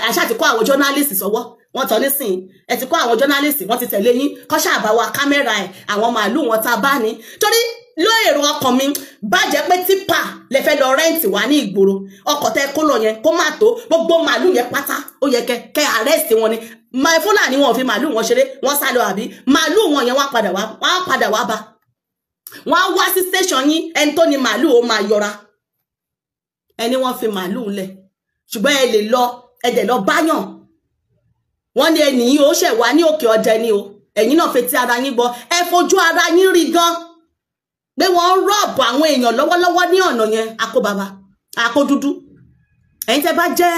àṣà ti kó àwọn journalist sọ́wọ́ wọ́n tọ́ nísìn ẹ ti kó àwọn journalist wọ́n ti tẹ̀lé yín kọ́ ṣàbáwá kámẹ́rà ẹ̀ àwọn màálù wọn ta bá ní torí ló èrò ọkàn mi bàjẹ́ pé tipa lè fẹ́ lọ rẹ́ǹtì wá ní ìgboro ọkọ̀ tẹ́ kó lọ yẹn kó má tó gbogbo màálù yẹn pátá ó yẹ kẹ́ arrest wọn ni Fúlàní wọn fi màálù wọn ṣeré wọ́n sá lọ àbí màálù wọn yẹn wọ́n padà wá bá wọ́n á wá sí station yín ẹni tó ní màálù ó máa yọra ẹni wọ́n fi màálù lẹ̀ ṣùgbọ́n ẹ lè lọ ẹ̀dẹ̀ lọ báyàn wọ́n ní ẹni yìí ó ṣẹ̀ wá ní Òkè Ọdẹ ni o ẹ̀yin náà fetí ara yín gbọ́ ẹ fojú ara yín rí gan pé wọ́n ń rọ́ọ̀bù àwọn èèyàn lọ́wọ́lọ́wọ́ ní ọ̀nà yẹn akó bàbá akó dúdú ẹ̀yin tẹ́ bá jẹ́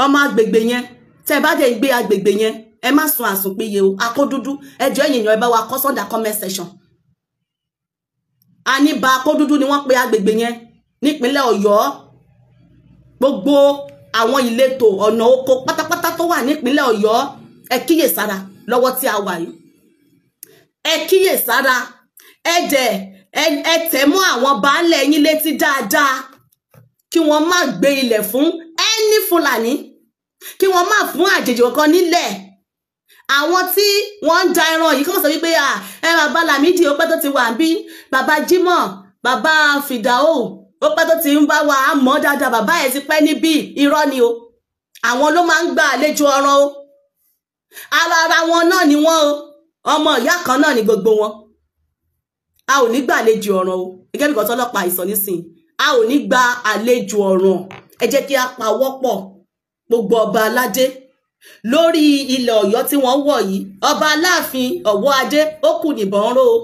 ọmọ agbègbè yẹn tẹ́ bá dẹ̀ gbé agbègbè yẹn ẹ má sun àsùnpìyẹ o akó dúdú ẹjọ́ èèyàn ẹ bá wa kọ́ sọ́dà comment section àníbà akó dúdú ni wọ́n pe agbègbè yẹn nípínlẹ̀ Ọ̀yọ́ gbogbo àwọn ìletò ọ̀nà oko pátápátá tó wà nípínlẹ̀ Ọ̀yọ́ ẹ kíyèsára lọ́wọ́ tí a wà yìí ẹ kíyèsára ẹ tẹ̀ mọ́ àwọn baálẹ̀ yín létí dáadáa kí wọ́n má gbé ilẹ̀ fún ẹni Fúlàní kí wọ́n má fún àjèjì kan nílẹ̀ àwọn tí wọ́n ń da ẹran yìí kí wọ́n sọ wípé ẹ bàbá Lámídì ó pẹ́ tó ti wà ń bí bàbá Jímọ̀ bàbá Fìdáò ó pẹ́ tó ti ń bá wa mọ̀ dáadáa bàbá ẹ̀ ti pẹ́ níbí irọ́ ni o àwọn ló máa ń gba àlejò ọ̀ràn o ara wọn náà ni wọ́n o ọmọ ìyá kan náà ni gbogbo wọn a ò ní gba àlejò ọ̀ràn o gẹ́gẹ́ bí kan tọ́lọ́pàá ìsọ nísìn a ò ní gba àlejò ọ̀ràn ẹ jẹ́ kí a pawọ́pọ̀ gbogbo ọba aládé lórí ilẹ̀ Ọ̀yọ́ tí wọ́n wọ̀ yìí ọba Aláàfin Ọ̀wọ̀ Adé ó kù níbọn ró o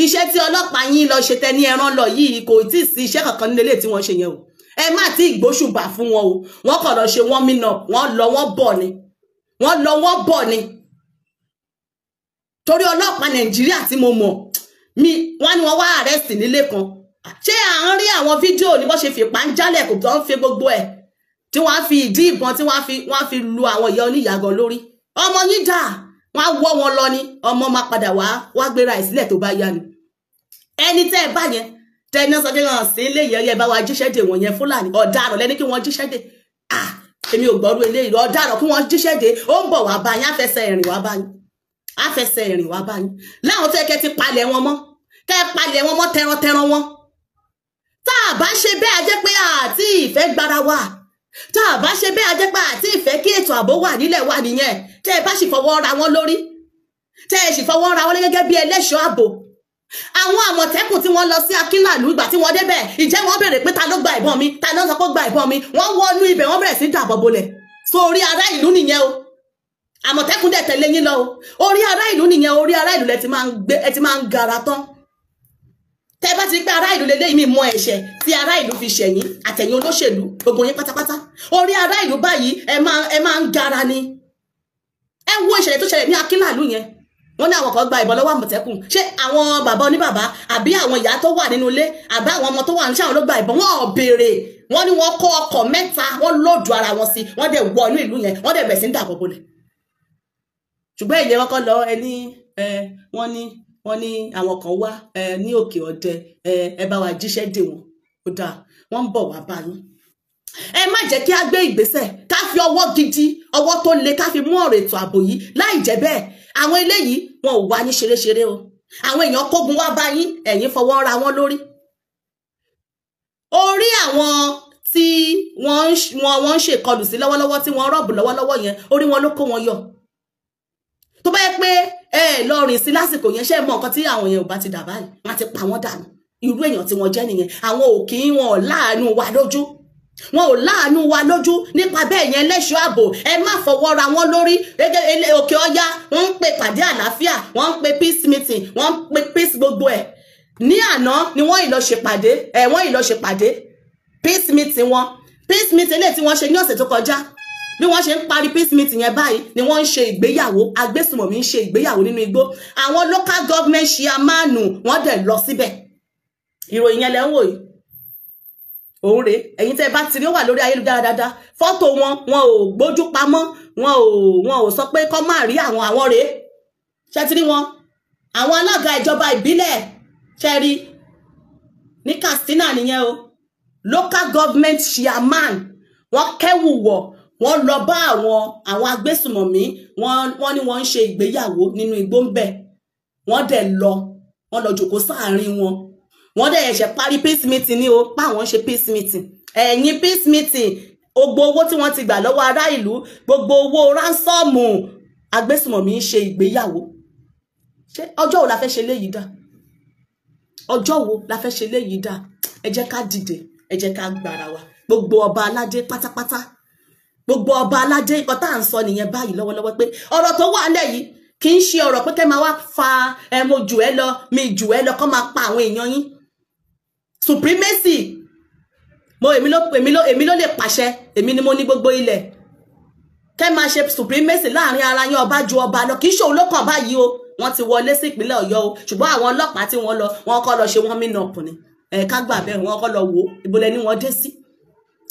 iṣẹ́ tí ọlọ́pàá yín lọ ṣe tẹni ẹran lọ yìí kò tí ì sí iṣẹ́ kankan nílé tí wọ́n ṣe yẹn o ẹ má tí ìgbóṣùbà fún wọn o wọ́n kàn lọ ṣe wọ́n mí náà wọ́n lọ wọ́n bọ̀ ni torí ọlọ́pàá Nàìjíríà tí mo mọ̀ wọ́n ní wọ́n wá arrest nílé kan ṣé à ń rí àwọn fídíò ní bó ṣe fìpá ń jálẹ̀ kò tó ń fi gbogbo ẹ̀ tí wọ́n fi ìdí ìbọn tí wọ́n fi lu àwọn ìyá oníyàgàn lórí ọmọ yín dà wọ́n á wọ́ wọn lọ ni ọmọ máa padà wá gbéra ìsílẹ̀ tó bá yá ni ẹni tẹ́ ẹ bá yẹn tẹ́ ẹ ní sọ pé hàn sí ilé yẹn bá wa jíṣẹ́ dè wọ́n yẹn Fúlàní ọ̀daràn lẹ́ni kí wọ́n jíṣẹ́ dè èmi ò gbọ́rú eléyìí ọ̀daràn kí wọ́n jíṣẹ́ dé ó ń bọ̀ wá bá yín àfẹsẹ̀ ìrìn wá bá yín àfẹsẹ̀ ìrìn wá bá yín láwọn tó yẹ kẹ́ ti palẹ̀ wọn mọ́ kẹ́ palẹ̀ wọn mọ́ tẹran wọn tá a bá ṣe bẹ́ẹ̀ a jẹ́ pé àti ìfẹ́ gbára wa tá a bá ṣe bẹ́ẹ̀ a jẹ́ pé àti ìfẹ́ kí ètò ààbò wà nílẹ̀ wà nìyẹn tẹ́ ẹ bá sì fọwọ́ ra wọn lórí tẹ́ ẹ sì fọwọ́ ra wọn gẹ́gẹ́ bí ẹlẹ́ṣọ́ ààbò àwọn àmọ̀tẹ́kùn tí wọ́n lọ sí Akínlàlú ìgbà tí wọ́n débẹ̀ ìjẹ́ wọ́n béèrè pé ta ló gba ìbọn mi ta ló sọ pé ó gba ìbọn mi wọ́n wọnú ibẹ̀ wọ́n bẹ̀rẹ̀ sí dàbọ̀ bolẹ̀ sórí ará ìlú nìyẹn o àmọ̀tẹ́kùn dẹ̀ tẹ̀lé yín lọ o orí ará ìlú nìyẹn orí ará ìlú lẹ ti máa ń gara tán tẹ́ bá ti rí pé ará ìlú lélẹ́yìn mi mọ ẹ̀ṣẹ̀ tí ará ìlú fi ṣẹ̀yìn àtẹ̀yìn olóṣèlú gbogbo yín pátápátá orí ará ìlú báyìí ẹ máa ń gara ni ẹ wo ìṣẹ̀lẹ̀ tó ṣẹlẹ̀ ní Akínlàlú yẹn wọ́n ní àwọn kan gba ìbọn lọ́wọ́ àmọ̀tẹ́kùn ṣé àwọn bàbá oníbàbá àbí àwọn ìyá tó wà nínú ilé àbí àwọn ọmọ tó wà ní sáwọn ló gba ìbọn wọn ò béèrè wọ́n ní wọ́n kó ọkọ̀ mẹ́ta wọ́n lòdù ara wọn sí wọ́n dẹ̀ wọ inú ìlú yẹn wọ́n dẹ̀ bẹ̀rẹ̀ sí ń dàbọ̀ bolẹ̀ ṣùgbọ́n ilé wọn kọ́ lọ ẹni wọ́n ní àwọn kan wá ní òkè ọdẹ ẹ bá wa jíṣẹ́ dè wọ́n ó dáa wọ́n ń bọ̀ wá bá yín ẹ má jẹ́ kí a gbé ìgbésẹ̀ ká fi ọwọ́ gidi ọwọ́ tó le ká fi mú ọ̀rọ̀ ètò ààbò yìí láì jẹ́ bẹ́ẹ̀ àwọn eléyìí wọn ò wá ní ṣeréṣeré o àwọn èèyàn kógun wá bá yín ẹ̀yin fọwọ́ ra wọn lórí orí àwọn tí wọ́n ń ṣèkọlù sí lọ́wọ́lọ́wọ́ tí wọ́n rọ̀bù lọ́wọ́lọ́wọ́ yẹn orí wọn ló kó wọn yọ tó bá yẹ pé lọ rìn sí lásìkò yẹn ṣe mọ nǹkan tí àwọn yẹn ò bá ti dà báyìí wọ́n ti pa wọ́n dànù irú èèyàn tí wọ́n jẹ́ nìyẹn àwọn òkì wọn ò láàánú wa lójú wọn ò láàánú wa lójú nípa bẹ́ẹ̀ yẹn lẹ́ṣọ́ ààbò ẹ má fọwọ́ ra wọn lórí gẹ́gẹ́ òkè ọya wọ́n ń pe pàdé àlàáfíà wọ́n ń pe peace meeting wọ́n ń pe peace gbogbo ẹ̀ ní àná ni wọ́n ìlọ ṣèpàdé wọ́n ìlọ ṣèpàdé peace meeting wọn peace meeting lè tí wọ́n ṣe ní ọ̀sẹ̀ tó kọjá bí wọ́n ṣe ń parí peace meeting yẹn báyìí ni wọ́n ń ṣe ìgbéyàwó agbésùmọ̀mí ń ṣe ìgbéyàwó nínú igbó àwọn local government chairman wọ́n dẹ̀ lọ síbẹ̀ ìròyìn yẹn lẹ́ ń wò yìí òun rèé ẹ̀yin tẹ́ bá ti rí ó wà lórí ayélujára dáadáa fọ́tò wọn ò gbójú pamọ́ wọn ò sọ pé kọ́ máa rí àwọn rèé ṣe ti rí wọn àwọn alága ìjọba ìbílẹ̀ ṣe rí ní Katsina nìyẹn o local government chairman wọ́n kẹ́wù wọ̀ wọ́n lọ bá àwọn agbésùmọ̀mí wọ́n ní wọ́n ń ṣe ìgbéyàwó nínú igbó ń bẹ̀ wọ́n dẹ̀ wọ́n lọ jòkó sáàárín wọn wọ́n dẹ̀ ẹ̀ṣẹ̀ parí peace meeting ní o pa àwọn ṣe peace meeting ẹ̀yìn peace meeting gbogbo owó tí wọ́n ti gbà lọ́wọ́ ará ìlú gbogbo owó ránsọ́ọ̀mù agbésùmọ̀mí ń ṣe ìgbéyàwó ṣé ọjọ́ wo la fẹ́ ṣe léyìí dá ọjọ́ wo la fẹ́ ṣe léyìí dá ẹ jẹ́ ká dìde ẹ jẹ́ ká gbára wa gbogbo ọba aládé pátápátá gbogbo ọba aládé nǹkan tá à ń sọ nìyẹn báyìí lọ́wọ́lọ́wọ́ pé ọ̀rọ̀ tó wà lẹ̀ yìí kì í ṣe ọ̀rọ̀ pé kẹ́ máa wá fa mo jù ẹ́ lọ mi jù ẹ́ lọ kọ́ máa pa àwọn èèyàn yín supremacy èmi ló lè pàṣẹ èmi ni mo ní gbogbo ilẹ̀ kẹ́ máa ṣe supremacy láàrin ara yín ọba ju ọba lọ kì í ṣe òun ló kàn báyìí o wọ́n ti wọlé sí ìpínlẹ̀ Ọ̀yọ́ o ṣùgbọ́n àwọn ọlọ́pàá tí wọ́n lọ wọ́n kọ́ lọ ṣe wọ́n mí nọ̀pù ni ká gbà bẹ́ẹ̀ wọ́n kọ́ lọ wò ìbòlẹ̀ ni wọ́n dé sí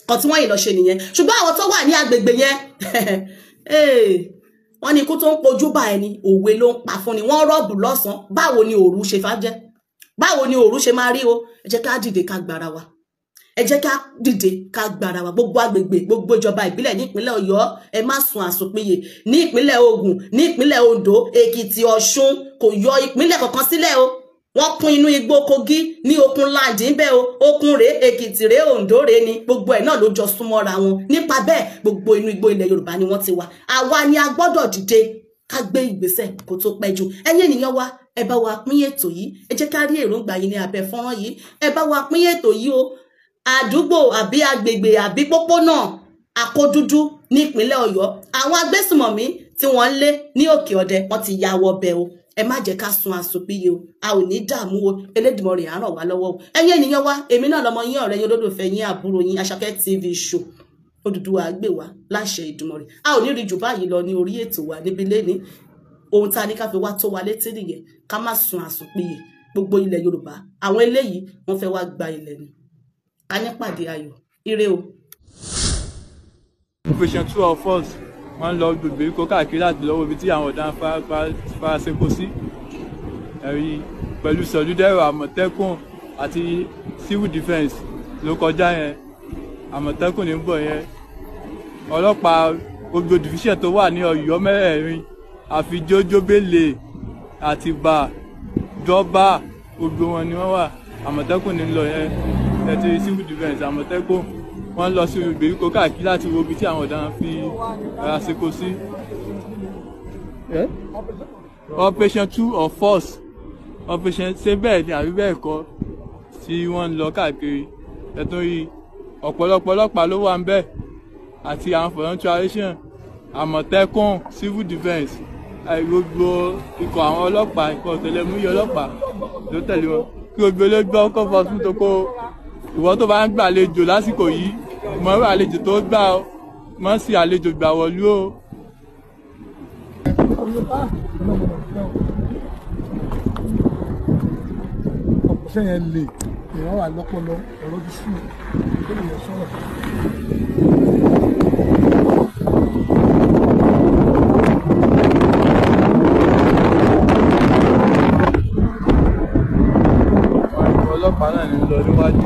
kan tí wọ́n yìí lọ ṣe nìyẹn ṣùgbọ́n àwọn tó wà ní agbègbè yẹn wọ́n ní ikú tó ń pojú bá ẹni òwe ló ń pa fún ni wọ́n rọ́ọ̀bù lọ́sàn báwo ni òru ṣe fà jẹ́ báwo ni òru ṣe máa rí o ẹ jẹ́ ká dìde ká gbára wa ẹ jẹ́ ká dìde ká gbára wa gbogbo agbègbè gbogbo ìjọba ìbílẹ̀ ní ìpínlẹ̀ Ọ̀yọ́ ẹ má sùn àsùnpìyè ní ìpínlẹ̀ Ògùn ní ìpínlẹ̀ Oǹdó Èkìtì Ọ̀ṣun kò yọ ìpínlẹ̀ kankan sílẹ̀ o wọ́n kún inú igbó Kogi ní okun láàdì ń bẹ o okun rèé Èkìtì rèé Oǹdó rèé ni gbogbo ẹ̀ náà ló jọ súnmọ́ra wọn nípa bẹ́ẹ̀ gbogbo inú igbó ilẹ̀ Yorùbá ni wọ́n ti wà àwa ni a gbọ́dọ̀ dìde ká gbé ìgbésẹ̀ kó tó pẹ́ jù ẹ̀yin ènìyàn wa ẹ bá wa pín ètò yìí ẹ jẹ́ ká rí èròǹgbà yìí ní abẹ́ fọ́nrán yìí ẹ bá wa pín ètò yìí o àdúgbò àbí agbègbè àbí pópónà Akódúdú ní ìpínlẹ̀ Ọ̀yọ́ àwọn agbésùmọ̀mí tí wọ́n ń lé ní Òkè Ọdẹ wọ́n ti ya wọbẹ̀ o ẹ má jẹ́ ká sun àsùnpìyè o a ò ní dààmú o Elédùmarè á ràn wá lọ́wọ́ o ẹ̀yin ènìyàn wa èmi náà lọmọ yín ọ̀rẹ́ yín olólùfẹ́ yín àbúrò yín Àṣàkẹ́ TV show Odùduwà gbè wá láṣẹ Ìdùmarè a ò ní rí jù báyìí lọ ní orí ètò wa níbi lẹ́ni ohun tá a ní ká fi wá tó wa létí nìyẹn ká má sun àsùnpìyè gbogbo ilẹ̀ Yorùbá àwọn eléyìí wọ́n fẹ́ wá gba ilẹ̀ ni ká ní pàdé ayọ̀ ire o. Operation 2 of us wọ́n lọ gbogbo ikọ̀ káàkiri láti lọ́wọ́ ibi tí àwọn ọ̀daràn faraṣepo sí ẹ̀rí pẹ̀lú sọ̀lúdẹ̀rọ̀ Àmọ̀tẹ́kùn àti civil defence ló kọjá yẹn Àmọ̀tẹ́kùn ní bọ̀ yẹn ọlọ́pàá gbogbo division tó wà ní Ọ̀yọ́ mẹ́rẹ̀ẹ̀rin àfi Jójóbélé Àtìbà Jọ́bà gbogbo wọn ni wọ́n wà. Àmọ̀tẹ́kùn ní lọ yẹn ẹtì civil defence Àmọ̀tẹ́kùn wọ́n lọ sí ìgbèríko káàkiri láti wo ibi tí àwọn ọ̀daràn fi ara ṣeko sí. Operation 2 of force operation ṣé bẹ́ẹ̀ ni àbí bẹ́ẹ̀ kọ́ tí wọ́n ń lọ káàkiri ẹ̀tún rí ọ̀pọ̀lọpọ̀ ọlọ́pàá ló wà ń bẹ̀ àti àwọn fọ̀rọ̀ntúrẹ́sàn Àmọ̀tẹ́kùn civil defence gbogbo ikọ̀ àwọn ọlọ́pàá ikọ̀ ọ̀tẹlẹ̀múyẹ́ ọlọ́pàá ló tẹ̀lé wọn kí gbogbo olóògbé ọkọ̀ fọ́ fún tó kó ìwọ tó bá ń gbàlejò lásìkò yìí mọ̀ ọ́ àlejò tó gbà ọ́ mọ̀ sí àlejò gbà wọ̀lú o. ọ̀pọ̀ṣẹ́ yẹn lè ìran wà lọ́pọ̀lọ́ ọ̀rọ̀ ti sùn tó lè yẹ sọ̀rọ̀. Ọlọ́pàá náà ní lọ níwájú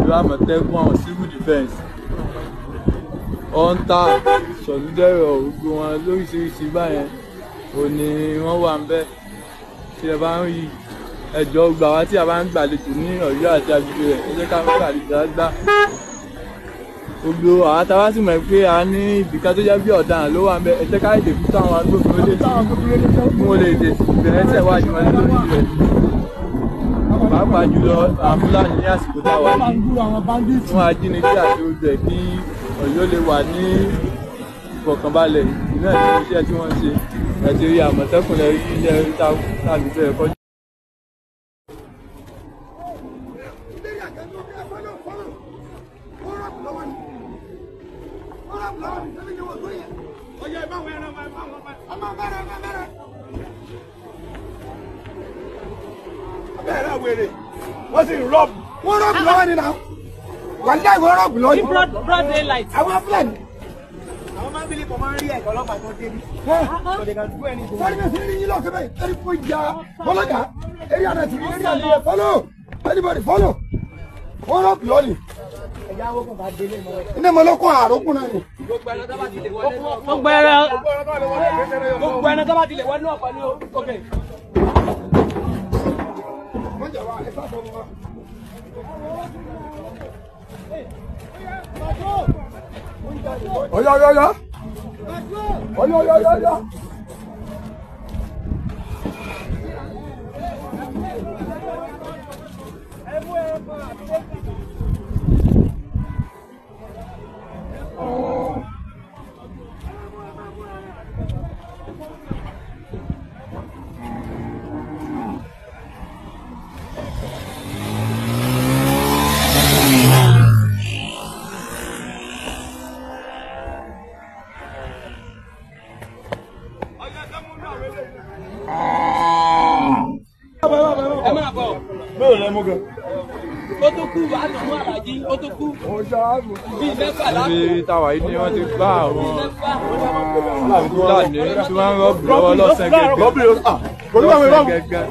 ìlú Àmọ̀tẹ́kùn àwọn civil defence ọ̀ǹtà sọ̀lúdẹ̀rọ̀ gbogbo wọn lóríṣiríṣi báyẹn ò ní wọ́n wà ń bẹ̀ tí ẹ bá ń rí ẹjọ́ gbà wá tí a bá ń gbàlejò ní Ọ̀yọ́ àti agbègbè rẹ̀ ẹ jẹ́ ká ń gbàlejò àgbà gbogbo àwọn táwa sì mọ̀ pé a ní ibìkan tó jẹ́ bí ọ̀daràn ló wà ń bẹ̀ ẹ jẹ́ ká lè fi táwọn agbófinró lè mú wọn lè dè bẹ̀rẹ̀ tẹ̀wájú wọn lórí rẹ̀ pàápàá jùlọ àwọn Fúlàní ní àsìkò táwa yìí fún ajínigbé àti oúnjẹ kí Ọ̀yọ́ lè wà ní ìfọ̀kànbalẹ̀ ìná ní iṣẹ́ tí wọ́n ń ṣe ẹ̀tì rí Àmọ̀tẹ́kùn lẹ́rí iṣẹ́ tàbí bẹ́ẹ̀ kọjá. wọ́n sì rọ́ọ̀bù wọ́n rọ́ọ̀bù lọ́wọ́ ni náà wọ́n dá ìwọ́n rọ́ọ̀bù lọ́wọ́ yìí. broad daylight. àwọn Fúlàní. àwọn máa ń bílí kò máa ń rí ẹ̀kọ́ ọlọ́pàá tó débi. sọ́ni bẹ́ẹ̀ sí ní yín lọ́kẹ́ bẹ́ẹ̀ ẹni fún ìjà ọlọ́jà eré àná ti rí eré àná follow anybody follow wọ́n rọ́ọ̀bù lọ́wọ́ ni. iná mọ́lọ́kọ́ àròkùn náà ni. gbogbo ẹni tó bá ti lè wọ́n ní ọ̀pá ní òkè. Oya oya oya. Oya oya oya oya. Ó tó kú wàá nà mú àràjí ó tó kú. Bí mẹ́fà lápò. Ibi táwa yìí ni wọ́n ti gbá àwọn Fúlàní tí wọ́n ń rọ́ọ̀bù lọ́wọ́ lọ́sẹ̀ gẹ́gẹ́.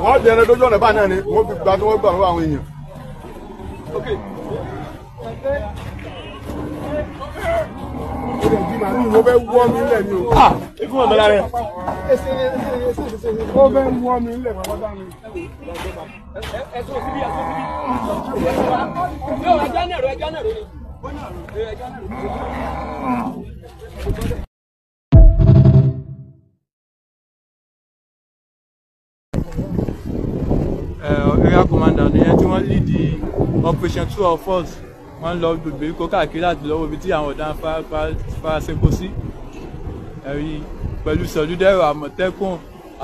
Wọ́n di ẹni lójú ọ̀nà báyìí náà ni wọ́n fi gba kí wọ́n gbà lọ́wọ́ àwọn èèyàn. Mo fẹ́ wọ́ mi lẹ̀ ni o. Ikú ọ̀mẹ́lá rẹ̀. Ó fẹ́ wọ́ mi lẹ̀ pàpàtà mi. Ẹ̀sùn síbí ẹ̀sùn síbí. Yóò ẹja náà rẹ̀ ẹja náà rẹ̀ ni. Area commander nìyẹn tí wọ́n lead operation 2 of force wọ́n lọ gbèríko káàkiri láti lọ́wọ́ ibi tí àwọn ọ̀daràn fara ṣeko sí ẹ̀rí pẹ̀lú sọ̀lúdẹ̀rọ̀ Àmọ̀tẹ́kùn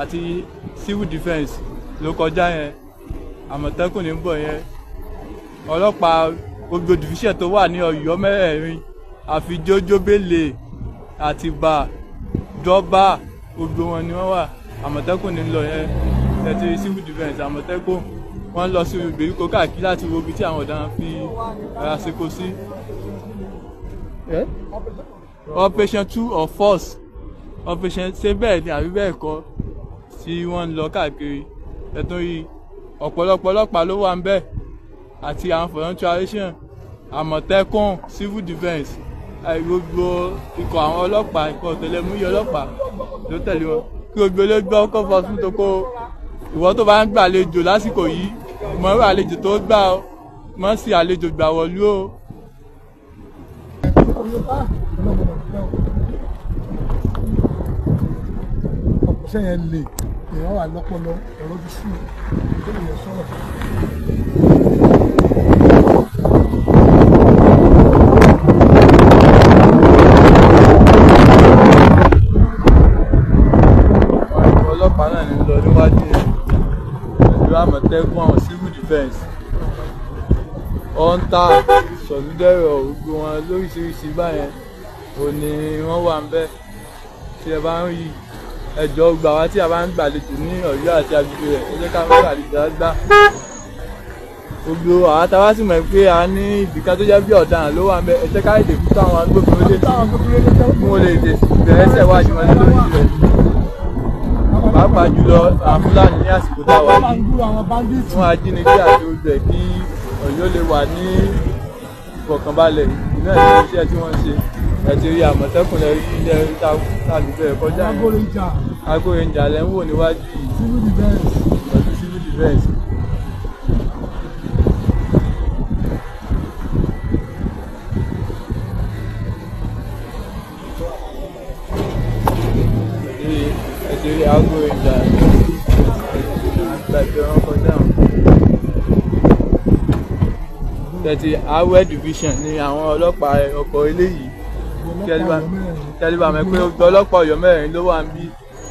àti civil defence ló kọjá yẹn Àmọ̀tẹ́kùn ní ń bọ̀ yẹn ọlọ́pàá gbogbo division tó wà ní Ọ̀yọ́ mẹ́rẹ̀ẹ̀rin àfi Jójóbélé Àtìbà Jọ́bà gbogbo wọn ni wọ́n wà Àmọ̀tẹ́kùn ní ń lọ yẹn ẹ̀tì civil defence Àmọ̀tẹ́kùn wọ́n lọ sí ìgbèríko káàkiri láti wo ibi tí àwọn ọ̀daràn fi ara ṣeko sí. Operation 2 of force operation ṣé bẹ́ẹ̀ ni àbí bẹ́ẹ̀ kọ́ tí wọ́n ń lọ káàkiri ẹ̀tún rí ọ̀pọ̀lọpọ̀ ọlọ́pàá ló wà ń bẹ̀ àti àwọn fọ̀rọ̀ntúrẹ́sàn àmọ̀tẹ́kùn civil defence gbogbo ikọ̀ àwọn ọlọ́pàá ikọ̀ ọ̀tẹlẹ̀múyẹ́ ọlọ́pàá ló tẹ̀lé wọn kí gbogbo olóògbé ọkọ̀ fọ́sùn tó kó ìwọ tó bá ń gbàlejò lásìkò yìí mọ̀ ọ́ àlejò tó gbà ọ́ mọ̀ sí àlejò gbà wọ̀lú o. ọ̀pọ̀ṣẹ́ yẹn lè èèyàn wà lọ́pọlọ ọ̀rọ̀ ti sùn tó lè yẹ sọ̀rọ̀. ọlọ́pàá náà ní lọ níwájú pẹ̀lú àmọ̀tẹ́kùn àwọn civil defence ọ̀ǹtà sọ̀lúdẹ̀rọ̀ gbogbo wọn lóríṣiríṣi báyẹn ò ní wọ́n wà ń bẹ̀ tí ẹ bá ń rí ẹjọ́ gbà wá tí a bá ń gbàlejò ní Ọ̀yọ́ àti agbègbè rẹ̀ ẹ jẹ́ ká fẹ́ àlejò àgbà gbogbo àwọn táwa sì mọ̀ pé a ní ibìkan tó jẹ́ bí ọ̀daràn ló wà ń bẹ̀ ẹ jẹ́ ká èdè fún táwọn agbófinró létí kí wọ́n lè bẹ̀rẹ̀ ṣẹ̀wádìí wọn lórí rẹ̀ pàápàá jùlọ àwọn Fúlàní ní àsìkò tá a wà yìí fún ajínigbé àti oúnjẹ kí Ọ̀yọ́ lè wà ní ìfọ̀kànbalẹ̀ náà ní iṣẹ́ tí wọ́n ń ṣe ẹ ti rí àmọ̀tẹ́kùn lẹ rí ilé tàbíbẹ̀ kọjá agbórinjà lẹ́ ń wò níwájú yìí pẹ̀lú civil defence. ẹ ti rí agbórinjà gbàgbé wọn kọjá tẹ̀tì awẹ́ division ni àwọn ọlọ́pàá ọkọ̀ eléyìí tẹ́lifà mẹ́ pé gbogbo ọlọ́pàá Ọ̀yọ́ mẹ́rin ló wà ń bí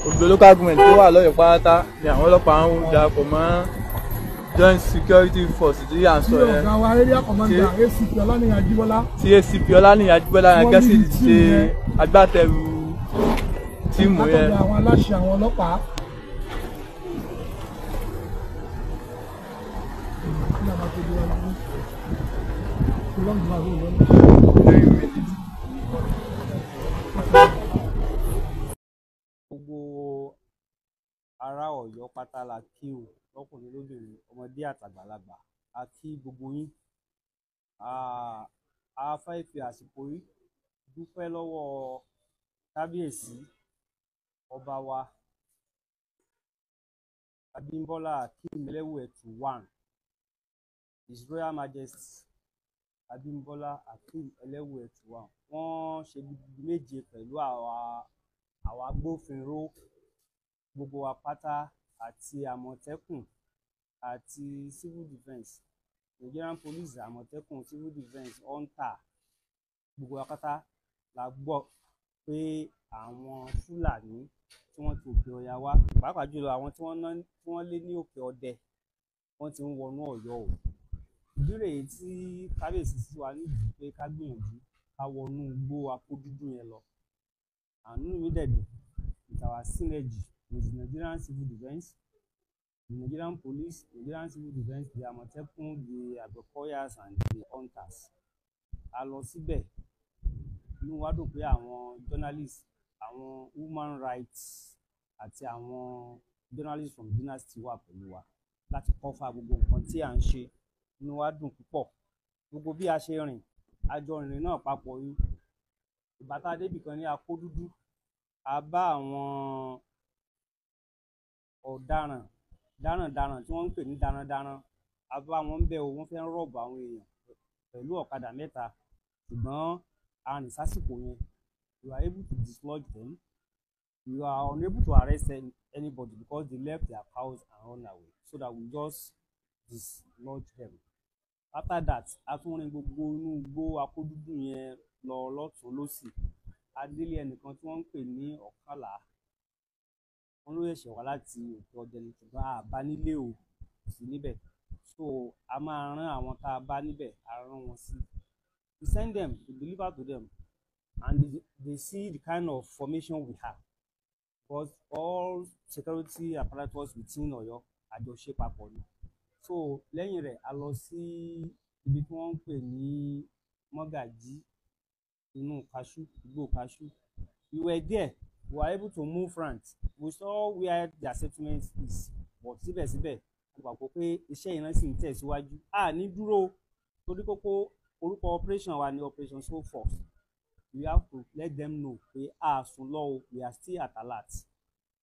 gbogbo local government tó wà lọ́yọ̀ pátá ni àwọn ọlọ́pàá ń darapọ̀ mọ́ joint security force tí à ń sọ yẹn tí ACP Ọláníyan Ajíbọ́lá yẹn gẹ́sì ṣe agbátẹrù tíìmù yẹn. àwọn aláṣẹ àwọn ọlọ́pàá gbogbo ará Ọ̀yọ́ pátá la kí o lọ́kùnrin lóbìnrin ọmọdé àtàgbàlagbà a kí gbogbo yín a fẹ́ fi àsìkò yìí dúpẹ́ lọ́wọ́ kábíyèsí ọba wa Abímbọ́lá Akeem Elewiẹ̀tù one His Royal Majesty Abímbọ́lá Akeem Elewiẹ̀tù one wọ́n ṣe méje pẹ̀lú àwa agbófinró gbogbo wa pátá àti àmọ̀tẹ́kùn àti civil defence Nigerian police àmọ̀tẹ́kùn civil defence ọ̀ǹtà gbogbo wa pátá la gbọ́ pé àwọn Fúlàní tí wọ́n ti òkè ọya wá pàápàá jùlọ àwọn tí wọ́n lé ní òkè ọdẹ wọ́n ti ń wọnú Ọ̀yọ́ o ìdí rèé tí kábíyèsí sí wa nídìí pé ká gbìyànjú ká wọnú igbó Akódúdú yẹn lọ àánú mi dẹ̀dẹ̀ with our synergy with the Nigerian civil defence the Nigerian police Nigerian civil defence the àmọ̀tẹ́kùn the agbẹ̀kọ̀yàs and the hunters a lọ síbẹ̀ inú wa dùn pé àwọn journalists àwọn human rights àti àwọn journalists from Dynasty wà pẹ̀lú wa láti kọ́fà gbogbo nǹkan tí à ń ṣe inú wa dùn púpọ̀ gbogbo bí a ṣe rìn àjọ ìrìn náà papọ̀ yìí ìbátá débì kan ní Akódúdú a bá àwọn ọ̀daràn darandaran tí wọ́n ń pè ní darandaran a bá wọn ń bẹ̀ o wọ́n fẹ́ rọ̀bù àwọn èèyàn pẹ̀lú ọ̀kadà mẹ́ta ṣùgbọ́n a rìn sásìkò yẹn you are able to dislodge them you are unable to arrest anybody because they left their cows and run away so that we just dislodge them after that a tún rìn gbogbo inú igbó Akódúdú yẹn lọ lọ́tún lósì adélé ẹnìkan tí wọ́n ń pè ní Ọ̀kànlá wọ́n ló ṣẹ̀ṣẹ̀ wá láti òkè ọdẹ ní ṣùgbọ́n àbá nílé ò sí níbẹ̀ so a máa rán àwọn tá a bá níbẹ̀ a rán wọn sí we send them to deliver to them and they see the kind of formation we have because all security apparatus within Ọ̀yọ́ àjọṣe papọ̀ ni so lẹ́yìn rẹ̀ a lọ sí ibi tí wọ́n ń pè ní Mọ́gàjí inú Kashu igbó Kashu we were there we were able to move front we saw where their settlement is but síbẹ̀síbẹ̀ a gbàgbọ́ pé iṣẹ́ ìran sì ń tẹ̀síwájú a ní dúró torí kókó orúkọ operation wa ni Operation So Force. We have to let them know pé a sùn lọ o, we are still at alert.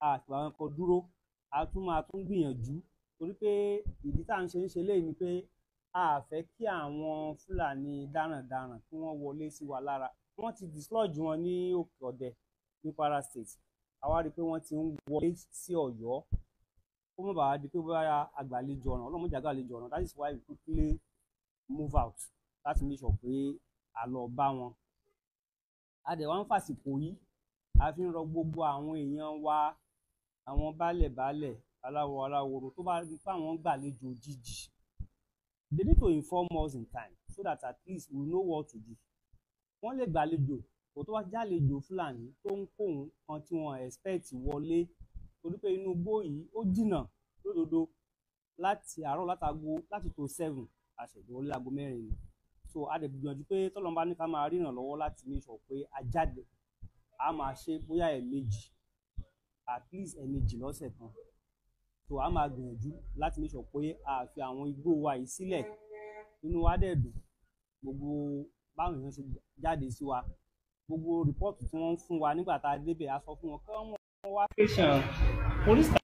Àti àwọn kan dúró, a tún máa tún gbìyànjú torí pé ìdí tá à ń ṣe léyìí ni pé a fẹ́ kí àwọn Fúlàní darandaran kí wọ́n wọlé sí wa lára. Wọ́n ti dislodge wọn ní Òkè Ọdẹ ní Kwara State. Àwa rí i pé wọ́n ti ń wọlé sí Ọ̀yọ́. Ó mọ̀ bàá di pé bóyá àgbàlejò ọ̀ràn, ọlọ́mọdé àgbàlejò ọ̀ràn. That is why we quickly move out láti make sure pé a lọ bá wọn. A dẹ̀ wá ń fàsìkò yìí, a fi ń rọ gbogbo àwọn èèyàn wa, àwọn baálẹ̀ aláwòrò tó bá rí pé àwọn gbàlejò òjijì. They need to inform us in time so that at least we know what to do. Wọ́n lè gbàlejò kò tó wá jálejò Fúlàní tó ń kó nǹkan tí wọ́n expect wọlé torí pé inú igbó yìí ó jìnnà lódodo láti àárọ̀ láti tó 7 àṣẹ̀dọ̀ wọlé aago 4 ni. So a dẹ̀ gbìyànjú pé tọ́lọ́run bá ní ká máa ríran lọ́wọ́ láti make sure pé a jáde, a máa ṣe bóyá ẹ̀ẹ̀mejì, at least ẹ̀ẹ̀mejì lọ́sẹ̀ kan. So a máa gbìyànjú láti make sure pé a fi àwọn igbó wa yìí sílẹ̀. Inú wa dẹ̀ dùn gbogbo báwọn èèyàn ṣe jáde sí wa, gbogbo rìpọ́ọ̀tù tí wọ́n ń fún wa nígbà tá a débẹ̀, a sọ fún wọn kí wọ́n wá tẹ̀sán police